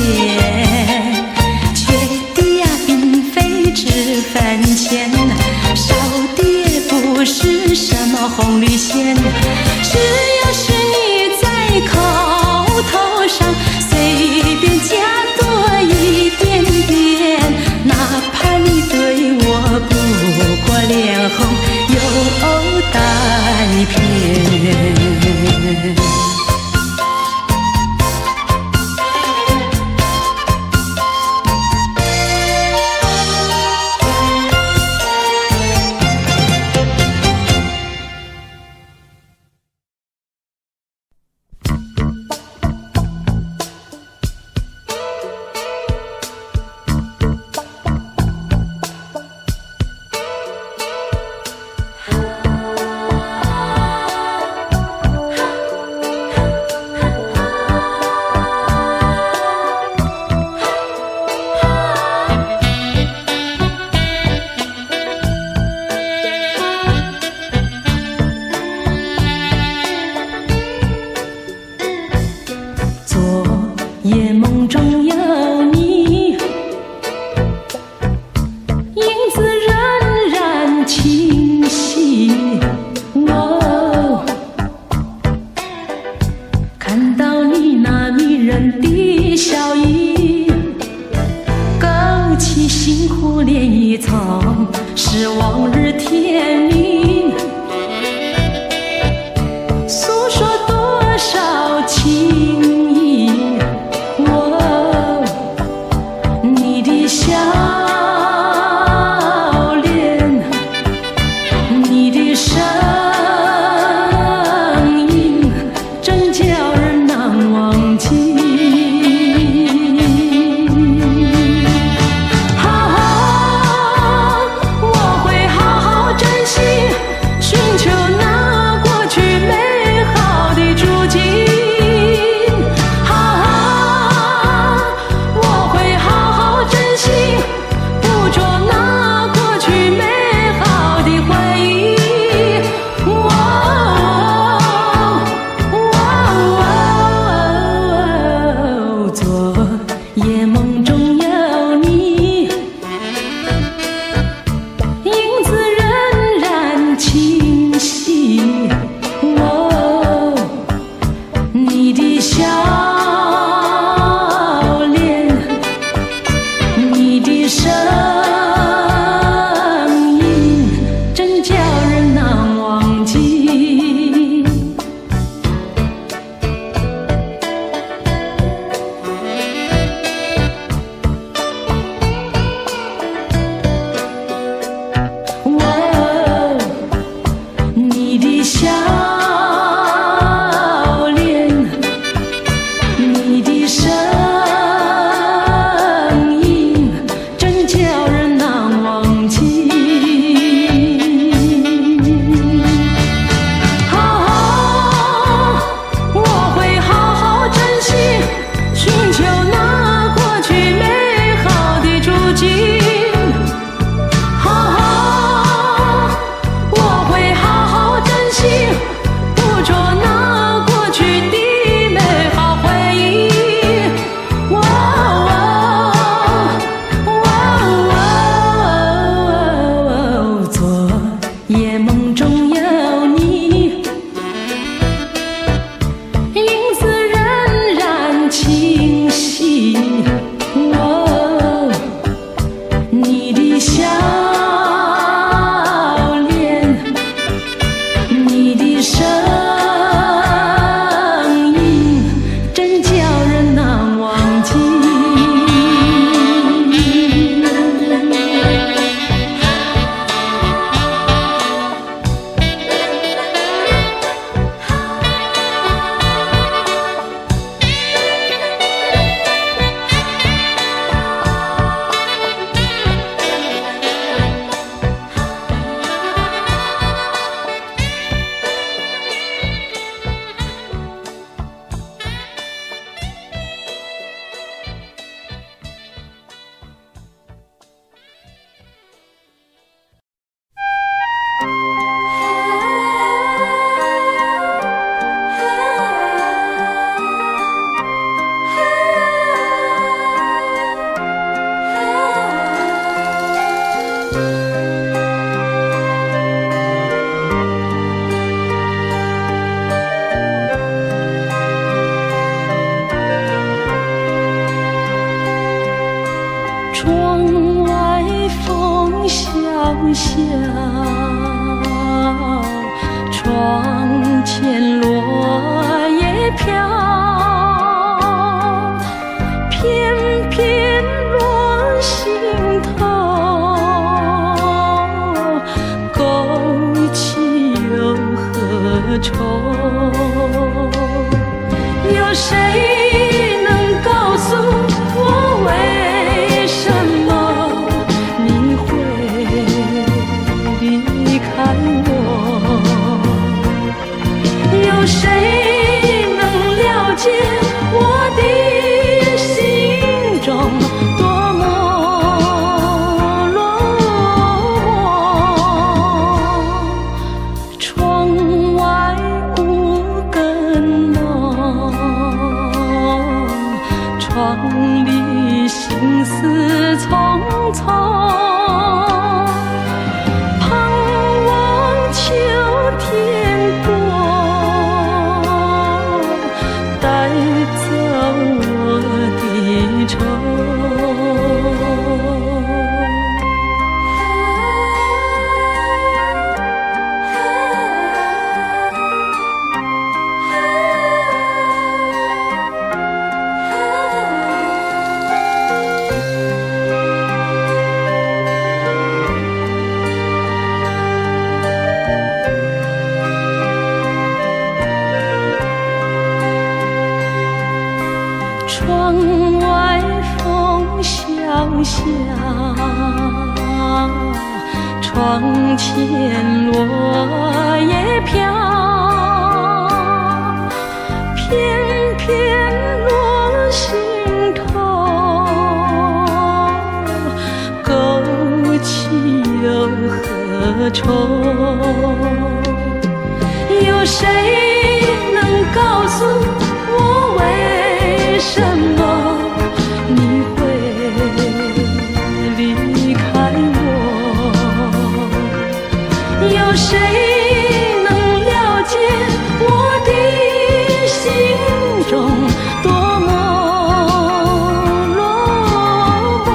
缺的呀并非脂粉钱，少的也不是什么红绿线，只要是你在口头上随便加多一点点，笑意，勾起心湖涟漪层，是往日天明。诉说多少情意，你的笑脸，你的声音，真叫人难忘记。我会好好珍惜，寻求那过去美好的足迹。我会好好珍惜，捕捉那过去美好的回忆。昨夜梦中有你，影子仍然清晰。你的笑脸，你的声音，真叫人难忘记。你的笑脸，你的声音，真叫人难忘记。我会好好珍惜，寻求那过去美好的足迹。我会好好珍惜，捕捉那过去的美好回忆。昨夜梦中有你，影子仍然清晰。你的笑脸，你的声音，真叫人难忘记。窗外风萧萧，窗前落叶飘，片片落心头，勾起又何愁？有谁能告诉我为什么你会离开我？有谁能了解我的心中多么落寞？窗外无根梦，窗里心思匆匆。盼望秋天过，带走我的窗前落叶飘，片片落心头，勾起又何愁？有谁能告诉我，为什么你会离开我？有谁能了解我的心中多么落寞？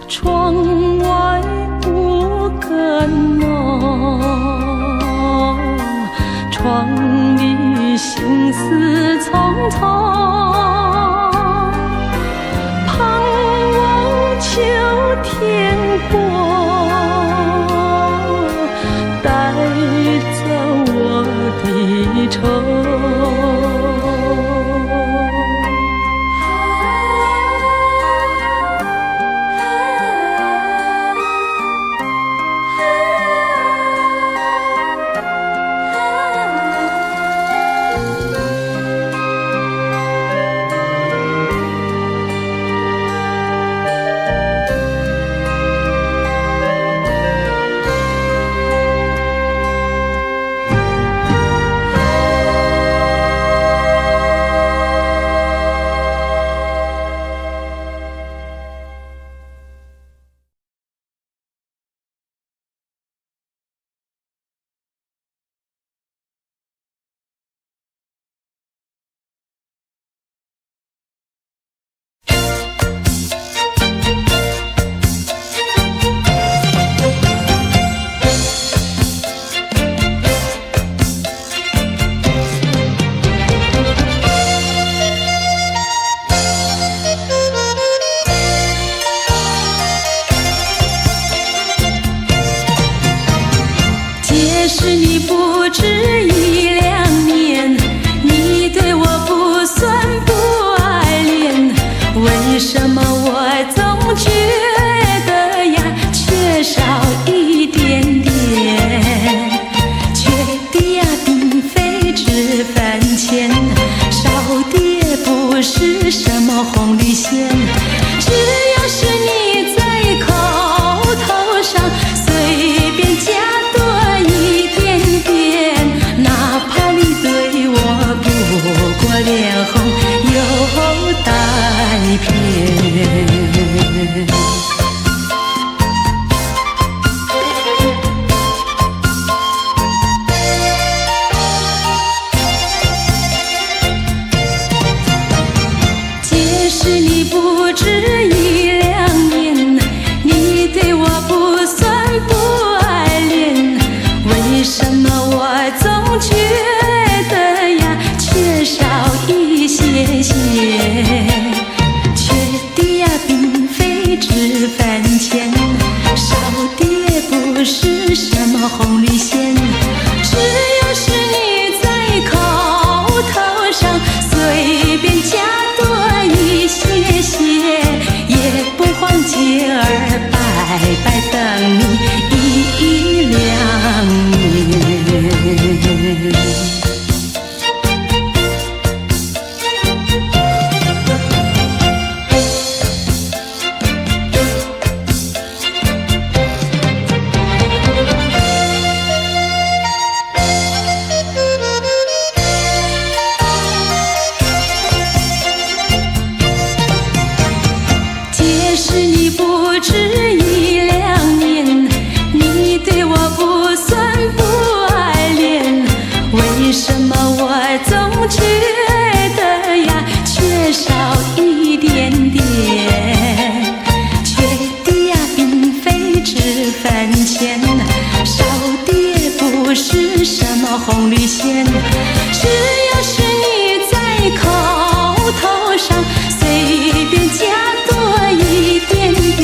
窗外无根梦，窗里心思匆匆，盼望秋天过，带走我的愁。是你不止一两年，你对我不算不爱恋，为什么我总觉得呀缺少一点点？缺的呀并非值饭钱，少的也不是什么红绿线，只要是你在口头上随便加哪怕你对我不过脸红又带偏。即使你不止一两年，你对我不算不爱恋，为什么我总觉得呀缺少一些些？缺的呀并非值饭钱，少的也不是什么红绿线，只要是你在口头上随便加多一些些，也不妨街儿白白等你一两年。即使你不止一两年，你对我不算不爱恋，为什么我总觉得呀缺少一点点？缺的呀并非值饭钱，少的也不是什么红绿线，只要是你在口头上随便加多一点点，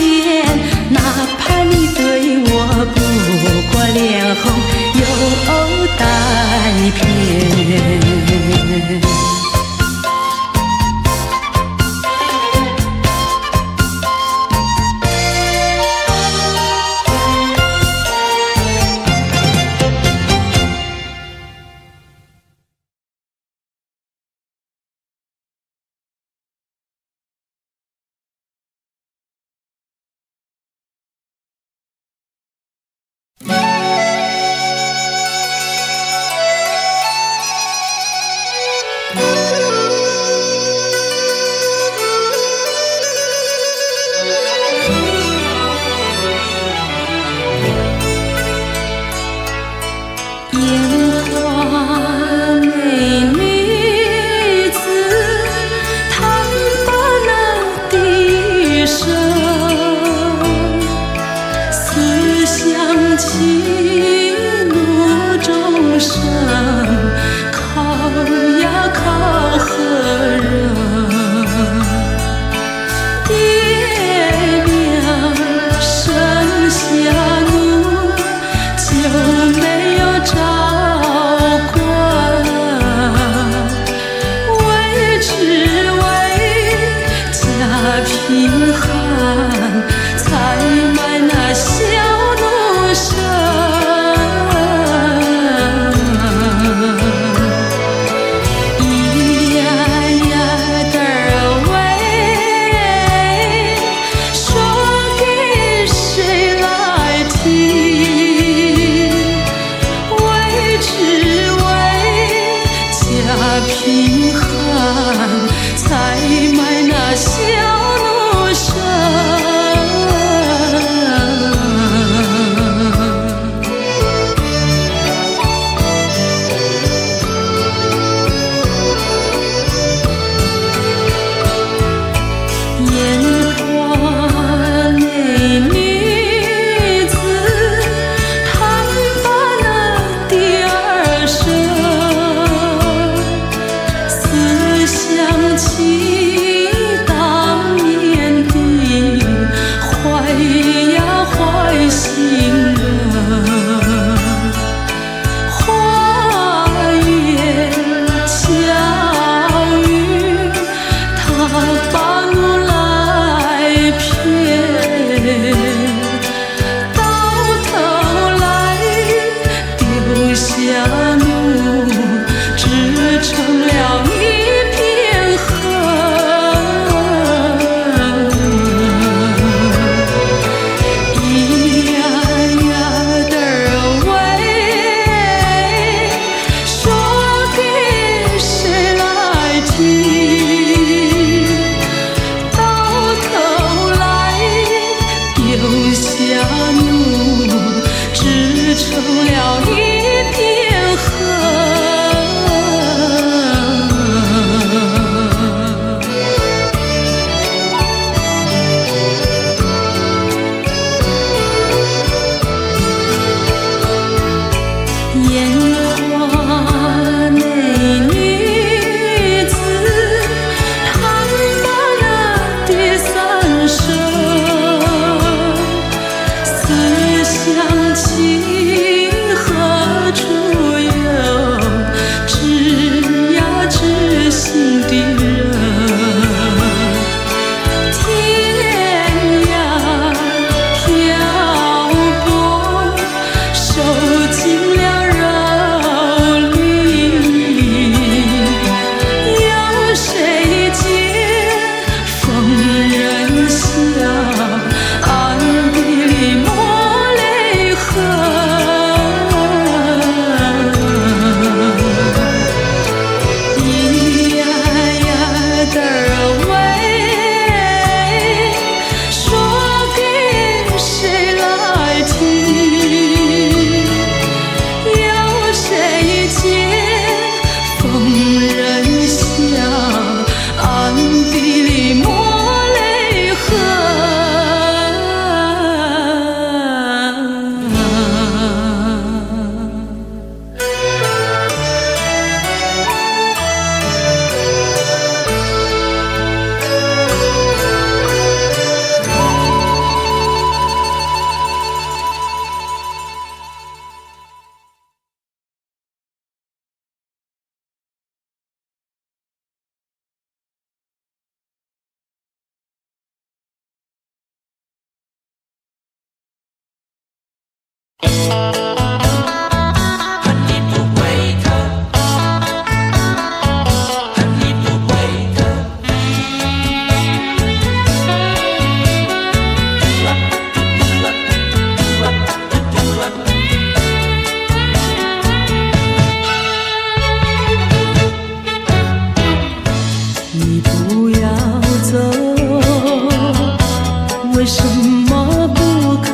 为什么不肯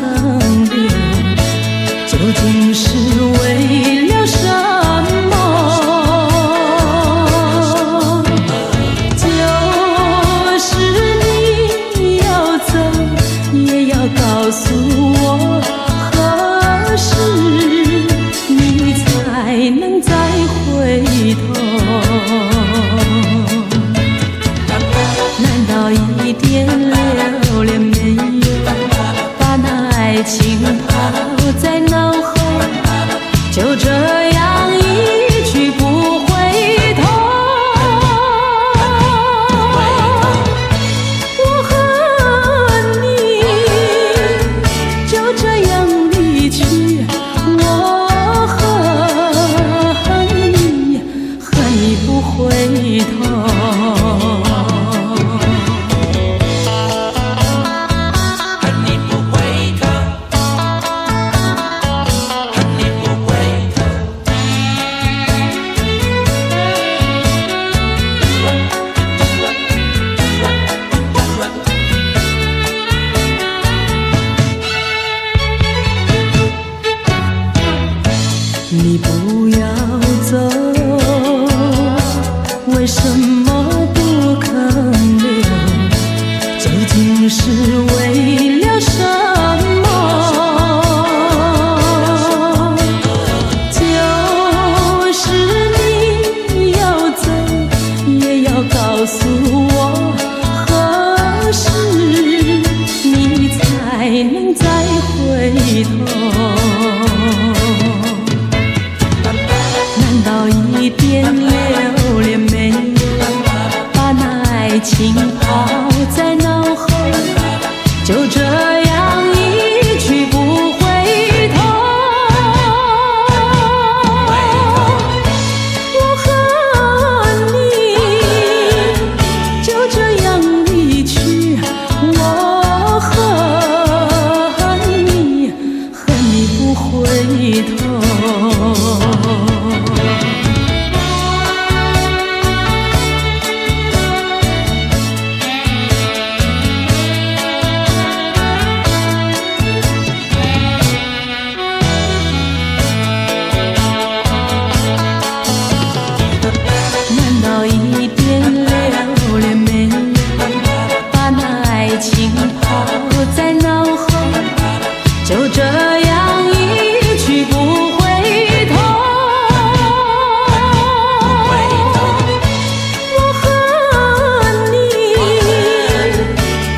留？究竟是为了什么？就是你要走，也要告诉我，何时你才能再回头？难道一点留恋没有，把那爱情抛在脑后，就这样一去不回头？我和你就这样离去，我和你不回头。你不要走，为什么不肯留？究竟是为了什么？就是你要走，也要告诉我，何时你才能再回头？难道一点留恋没有，把那爱情抛在脑后，就这样一去不回头？我和你就这样离去，我和你不回头。难道一点留恋没有，把那爱情抛在脑后，就这样一去不回头？我和你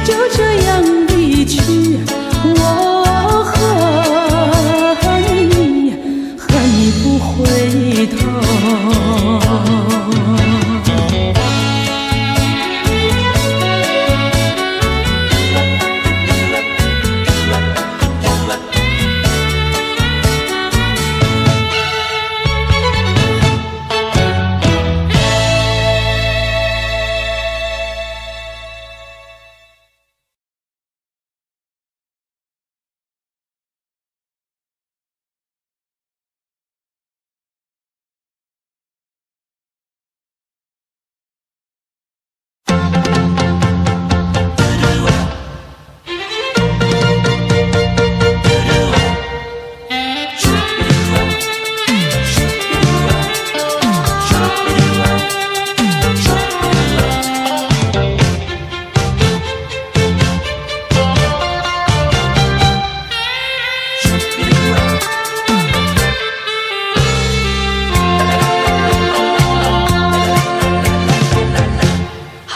就这样离去，我和你不回头。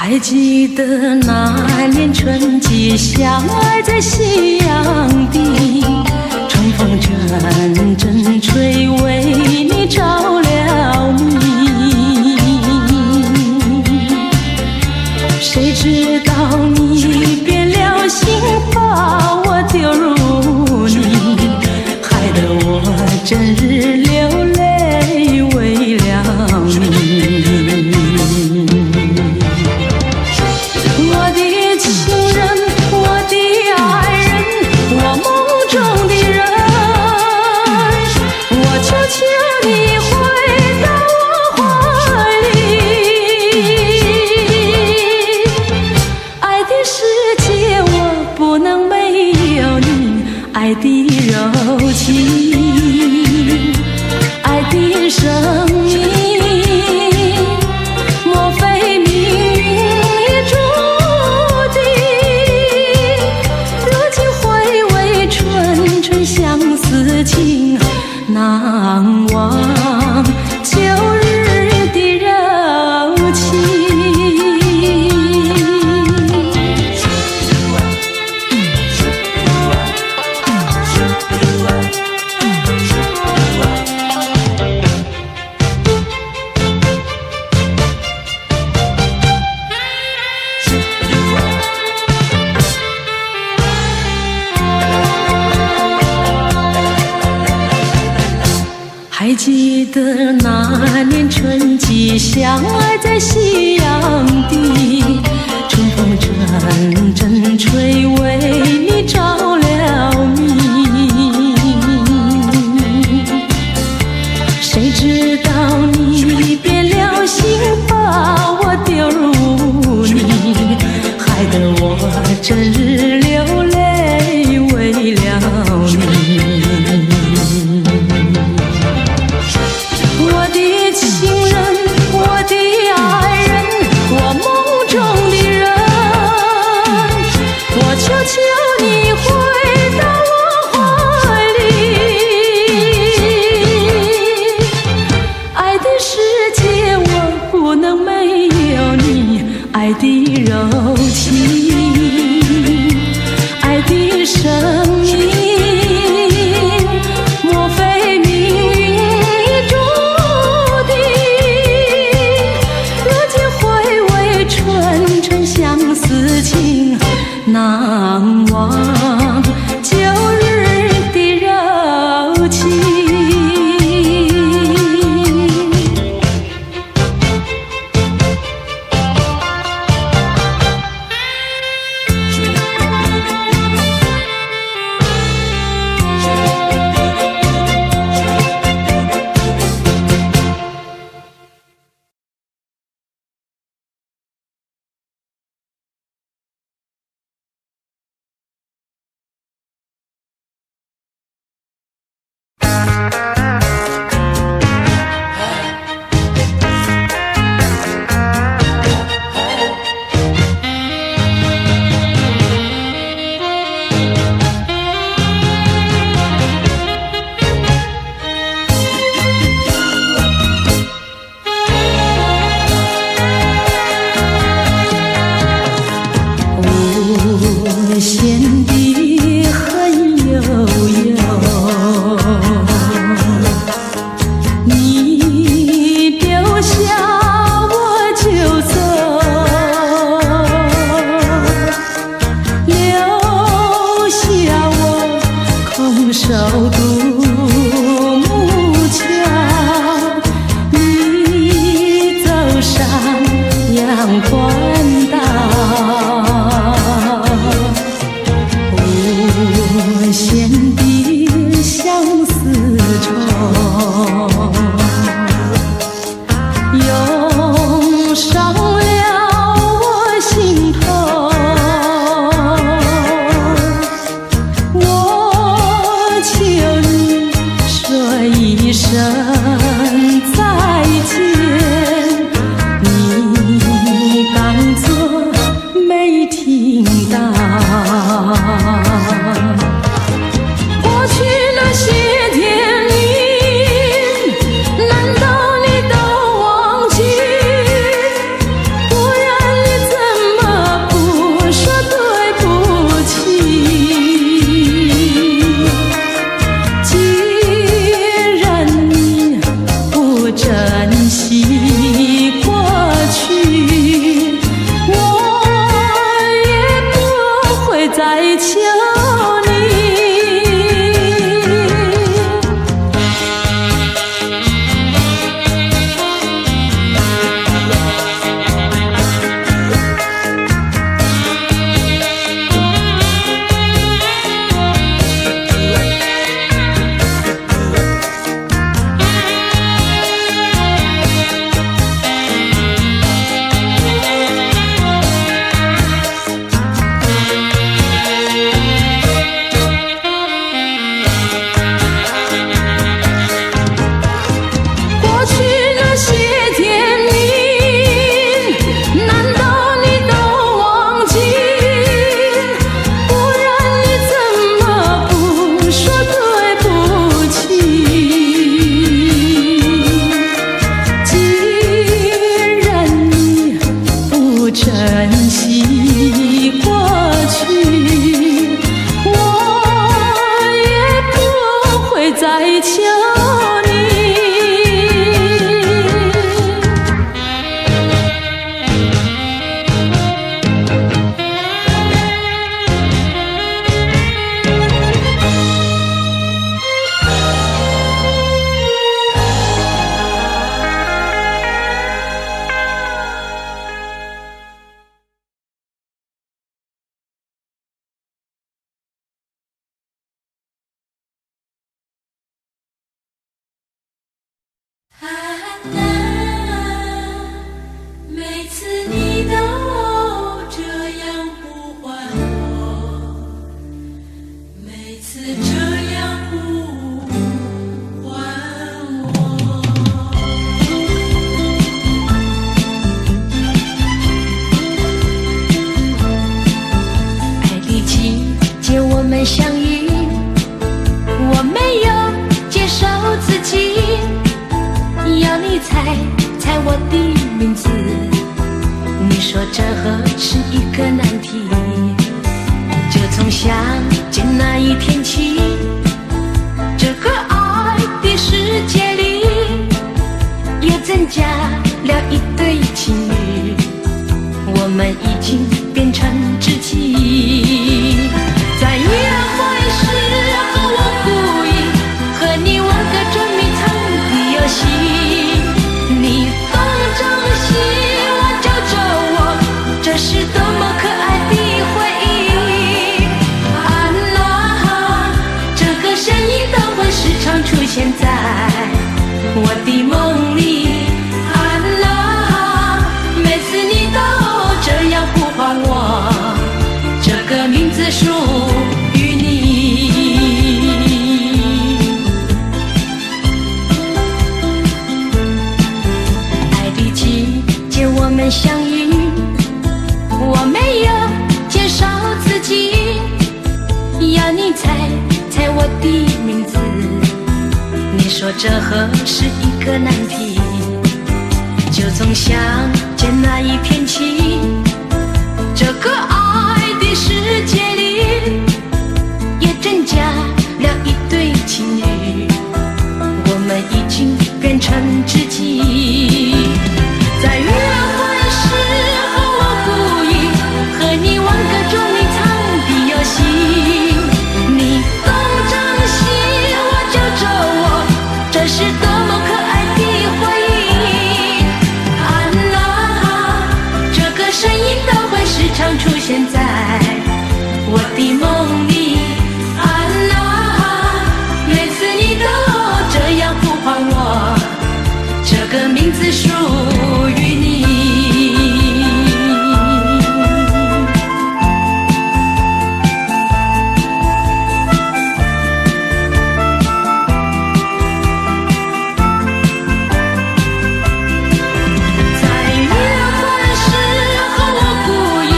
还记得那年春季，相爱在夕阳底，春风阵阵吹，为你着了迷。谁知道你变了心，把我丢入泥，害得整日流泪为了你。我的情人，我的爱人，我梦中的人，我求求你回到我怀里。爱的世界我不能没有你，爱的柔情，爱的生命，莫非命运已注定？如今回味纯纯相思情，难忘旧日的柔情。还记得那年春季相爱在夕阳地，春风阵阵吹，为你着了迷。谁知道你变了心，把我丢入污泥，害得我整日流泪为了你。我的情人，我的爱人，我梦中的人，我求求你回到我怀里。爱的世界我不能没有你，爱的柔情，爱的生命。莫非命运已注定？如今回味纯纯相思情，难忘旧日的柔情。忆过去，我也不会再求你。每次你都这样呼唤我，每次这样呼唤我。爱的季节我们相遇，我没有接受自己，要你猜猜我的名字，你说这何是一个难题。就从相见那一天起，这个爱的世界里又增加了一对情侣，我们已经变成知己。在约会时候我故意和你玩个捉迷藏的游戏，你东张西望揪着我，这是多么可爱的回忆。啊啦，这个声音都会时常出现在我的梦里。啊啦，每次你都这样呼唤我，这个名字属于你。爱的季节我们相遇，我没有介绍自己，要你猜猜我的名字，你说这何是一个难题。就从相见那一天起，这个爱的世界里也增加了一对情侣，我们已经变成知己。在约会时候我故意和你玩个捉迷藏的游戏，你东张西望揪着我，这是多么可爱的回忆。啊啦，这个声音都会时常出现在我的梦里。啊啦，每次你都这样呼唤我，这个名字属于你。在约会时候我故意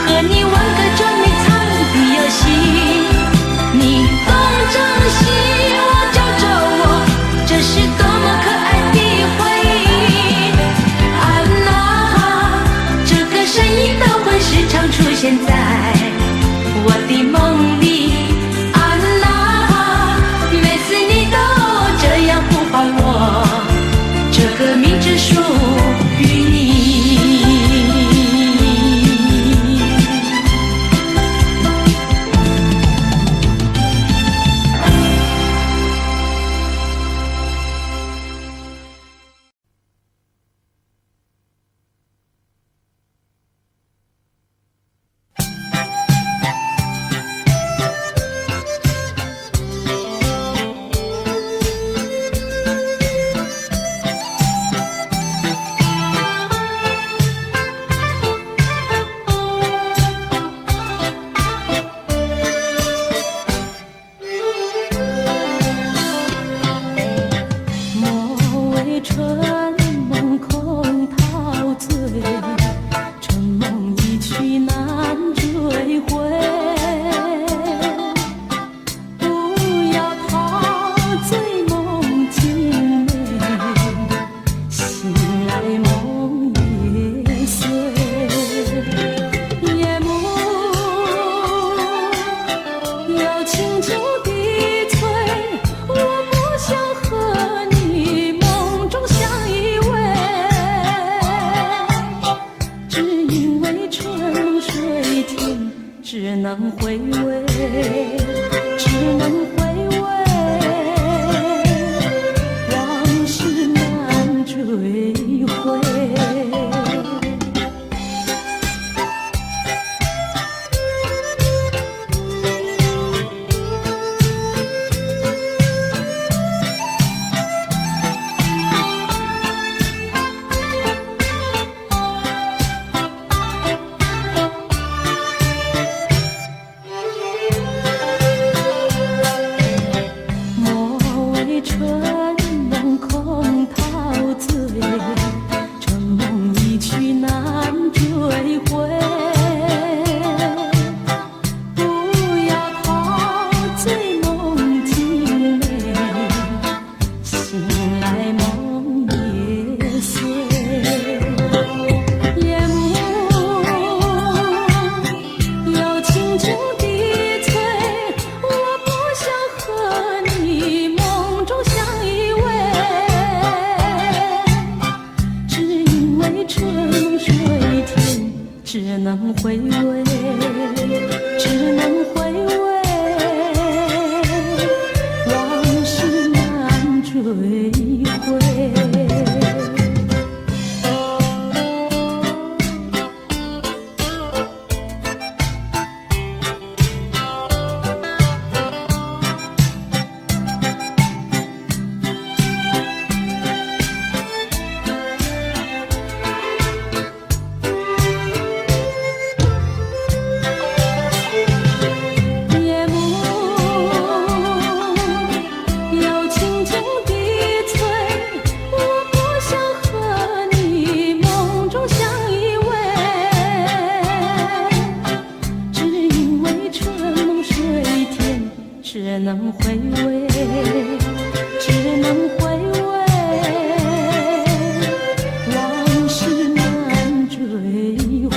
和你玩个捉迷藏的游戏，你东张西望揪着我，这是多么可爱的回忆。啊啦，这个声音都会时常出现在我的梦里。啊啦，每次你都这样呼唤我，这个名字属于你。只能回味，只能回味，往事难追回。只能回味，只能回味，往事难追回。只能回味，只能回味，往事难追回。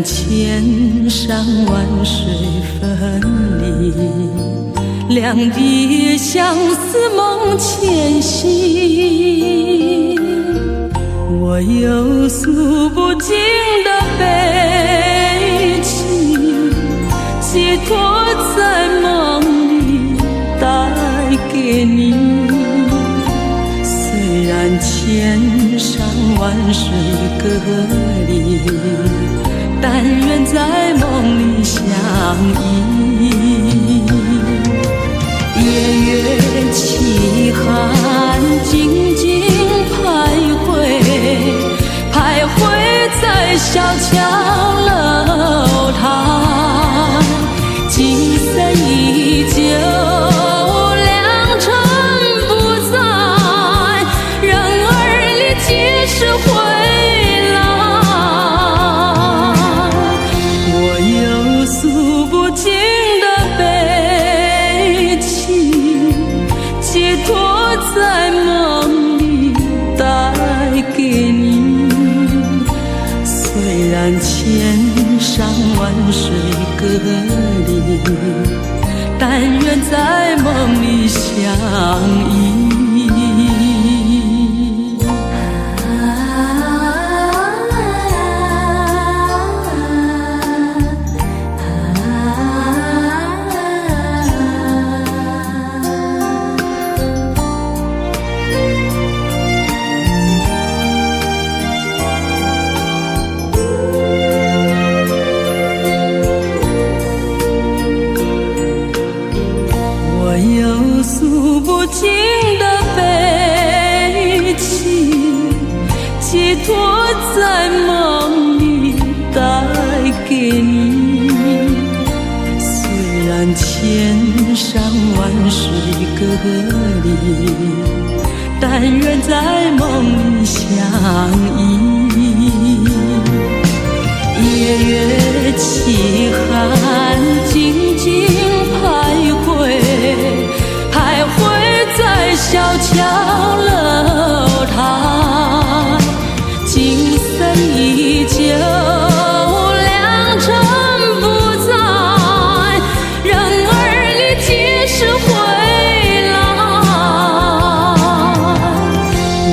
千山万水分离，两地相思梦牵系。我有诉不尽的悲戚，寄托在梦里带给你。虽然千山万水隔离，但愿在梦里相依。夜月凄寒，静静徘徊，徘徊在小桥楼台。景色依旧，良辰不在，人儿里几时回？诉不尽的悲戚，寄托在梦里带给你。虽然千山万水隔离，但愿在梦里相依。离，但愿在梦里相依。夜月凄寒，静静徘徊，徘徊在小桥楼台，景色依旧，良辰不在，人儿你几时回来？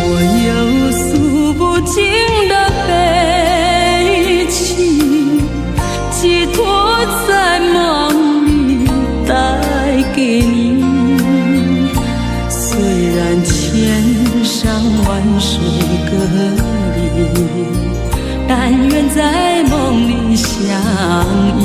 我有诉不尽的悲情，寄托在梦里带给你。虽然千山万水隔离，但愿在梦里相依。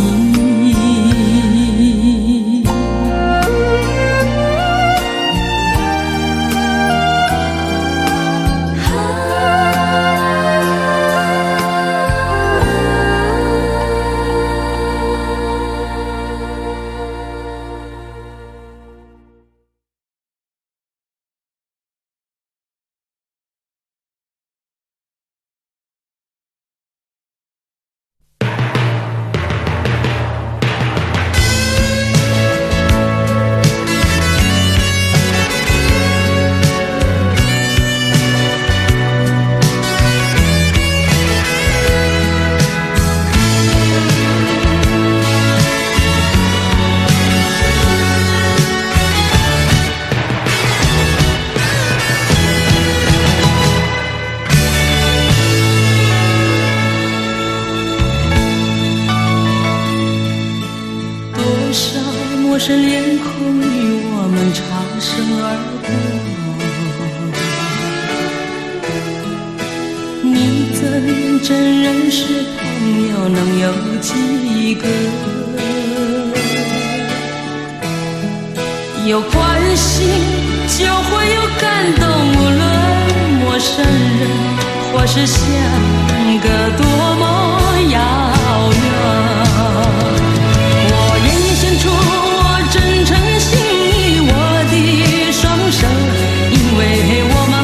陌生脸孔与我们擦身而过，你怎真认识朋友能有几个？有关系就会有感动，无论陌生人或是相隔多么遥远。我愿意献出真诚心意，我的双手，因为我们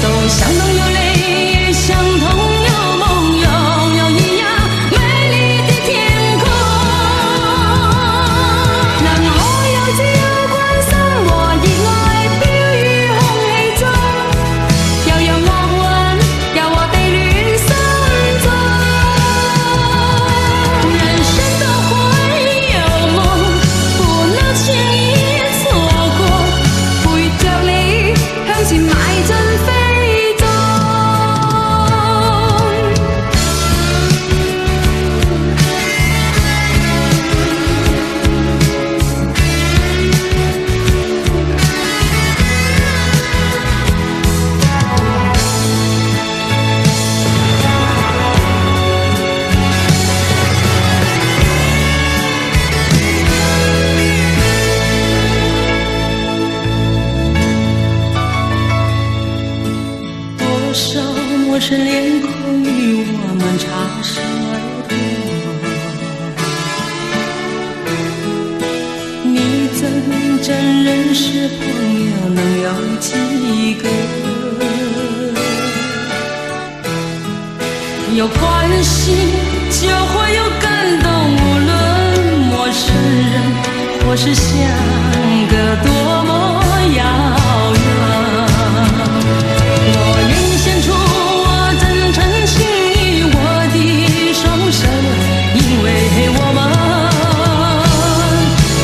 都相同有泪，相同有梦，拥有一样美丽的天空。能我有自由關心和熱愛飄於空氣中，又有惡運由我哋戀心中。人生都會有夢，不能輕易錯過，陪着你向前邁進飛動。多少陌生臉孔與我們擦身而過，你怎真認識朋友能有幾個？有關係就會有感動，無論陌生人或是相隔多麼遙遠。我願意獻出我真誠心意，我的雙手，因為我們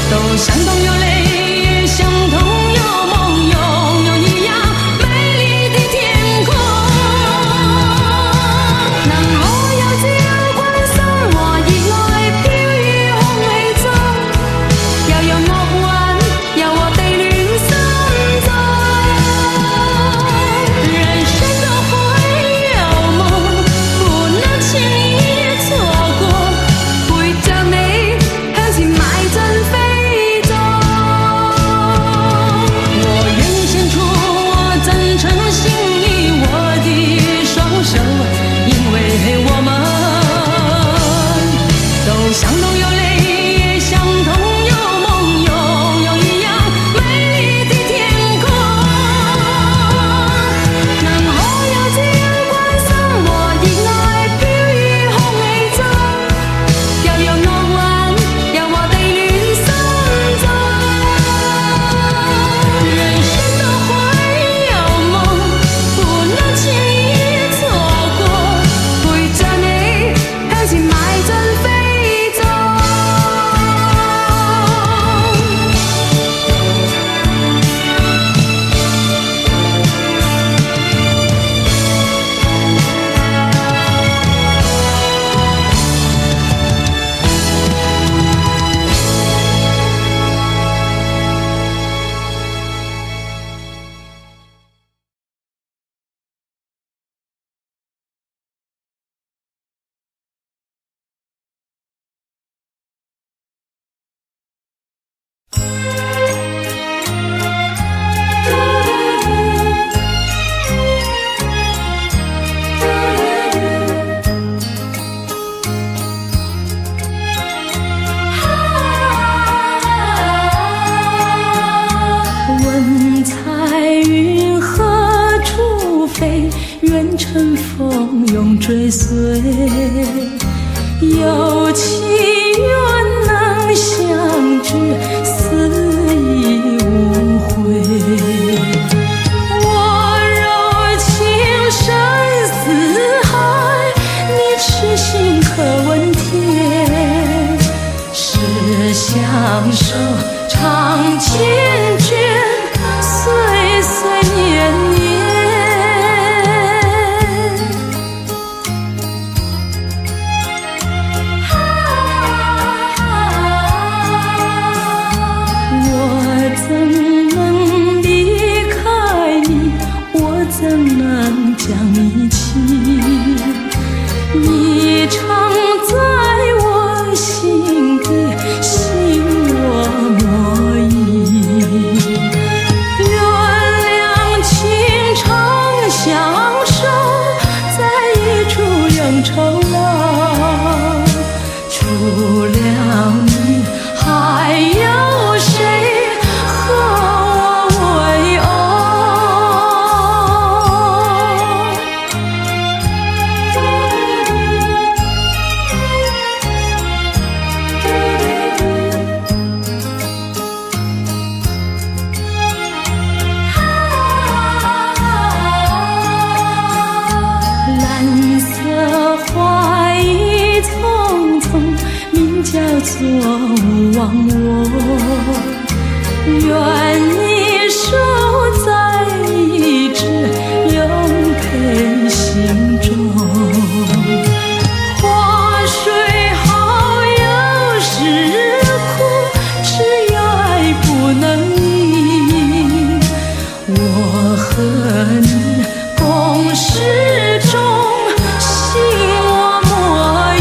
都相同有淚，相同有夢，擁有一樣美麗的天空。能我有自由關心和熱愛飄於空氣中，又有惡運由我哋追随，有情缘能相知，死亦无悔。我柔情深似海，你痴心可问天。是相守长缱绻，岁岁年年。我怎能离开你？我怎能将你弃？你常在我心底，心我莫疑。原谅情长相守，在一处仍愁老。除了你，还有谁和我为偶？蓝色花已匆匆，名叫做忘我。愿你守在一直，永陪心中。花水好有时苦，只有爱不能移。我和你共事中，心我莫疑。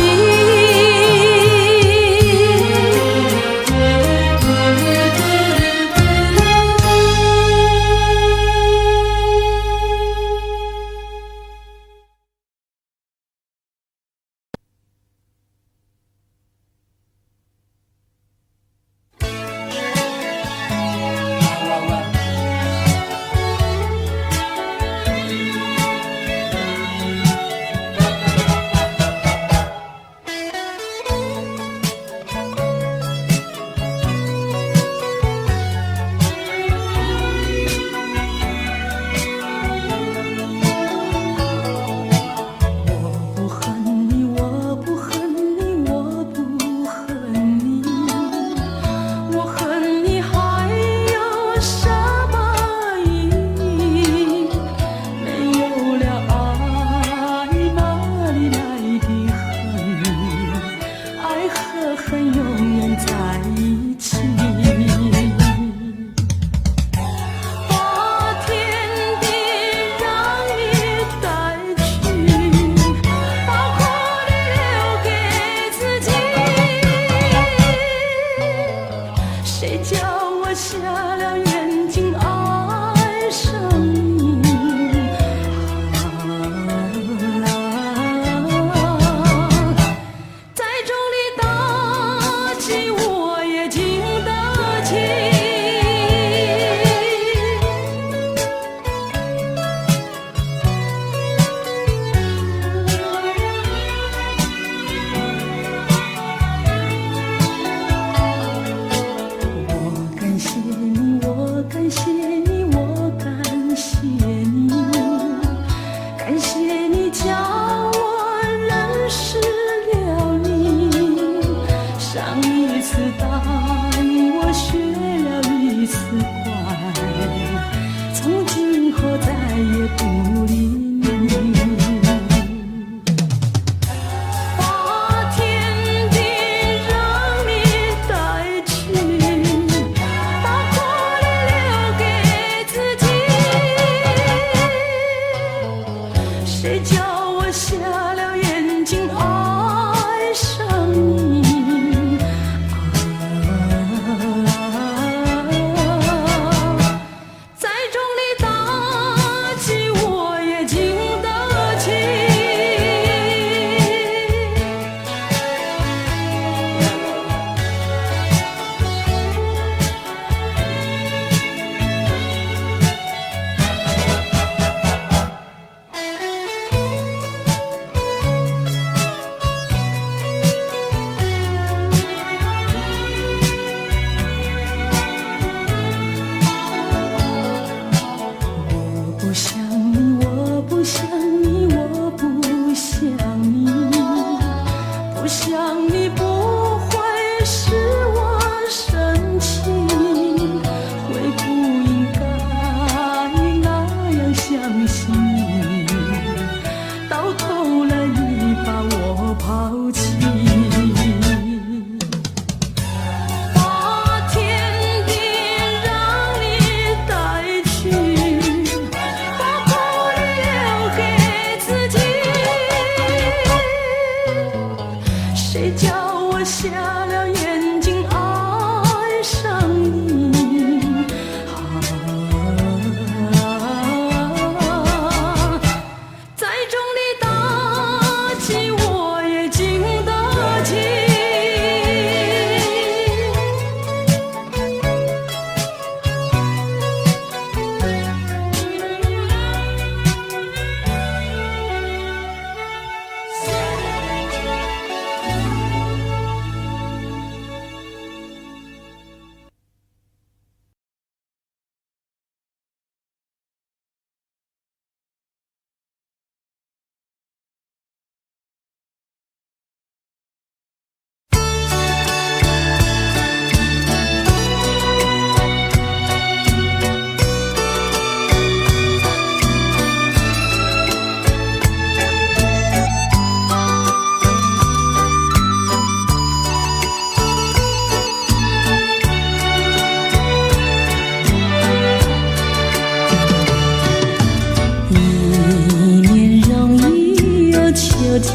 天，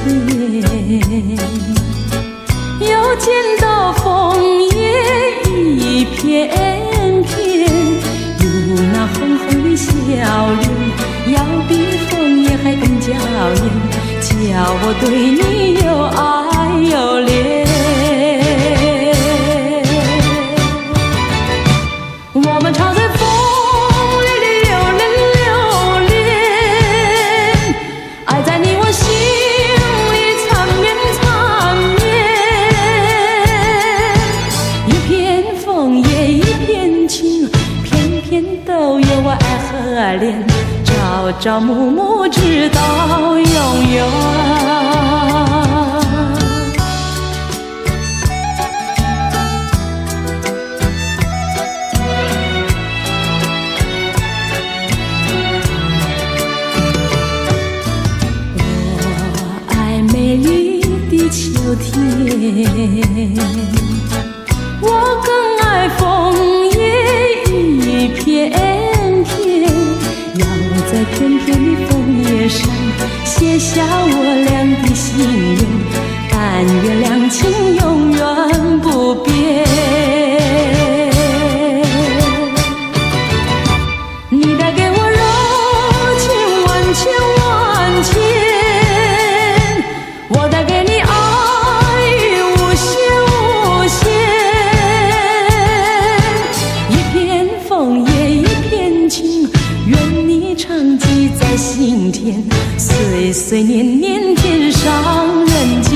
又见到枫叶一片片，有那红红的笑脸，要比枫叶还更娇艳，叫我对你又爱又恋。我们常在风里流连，爱在你我心里缠绵，一片枫叶一片情，片片都有我爱和恋，朝朝暮暮直到永远。秋天，我更爱枫叶一片片，要在片片的枫叶上写下我俩的心愿，但愿两情永远不变。你带给我柔情万千万千，我带给你心田，岁岁年年天上人间。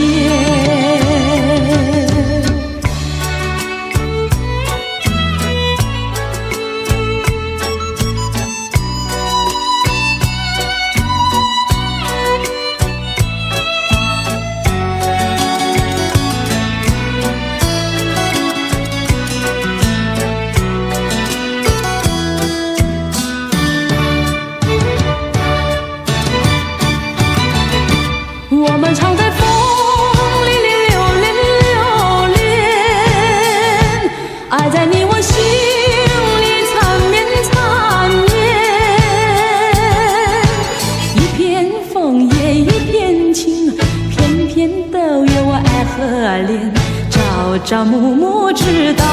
我们常在风里流连，爱在你我心里缠绵，一片枫叶一片情，片片都有我爱和恋，朝朝暮暮直到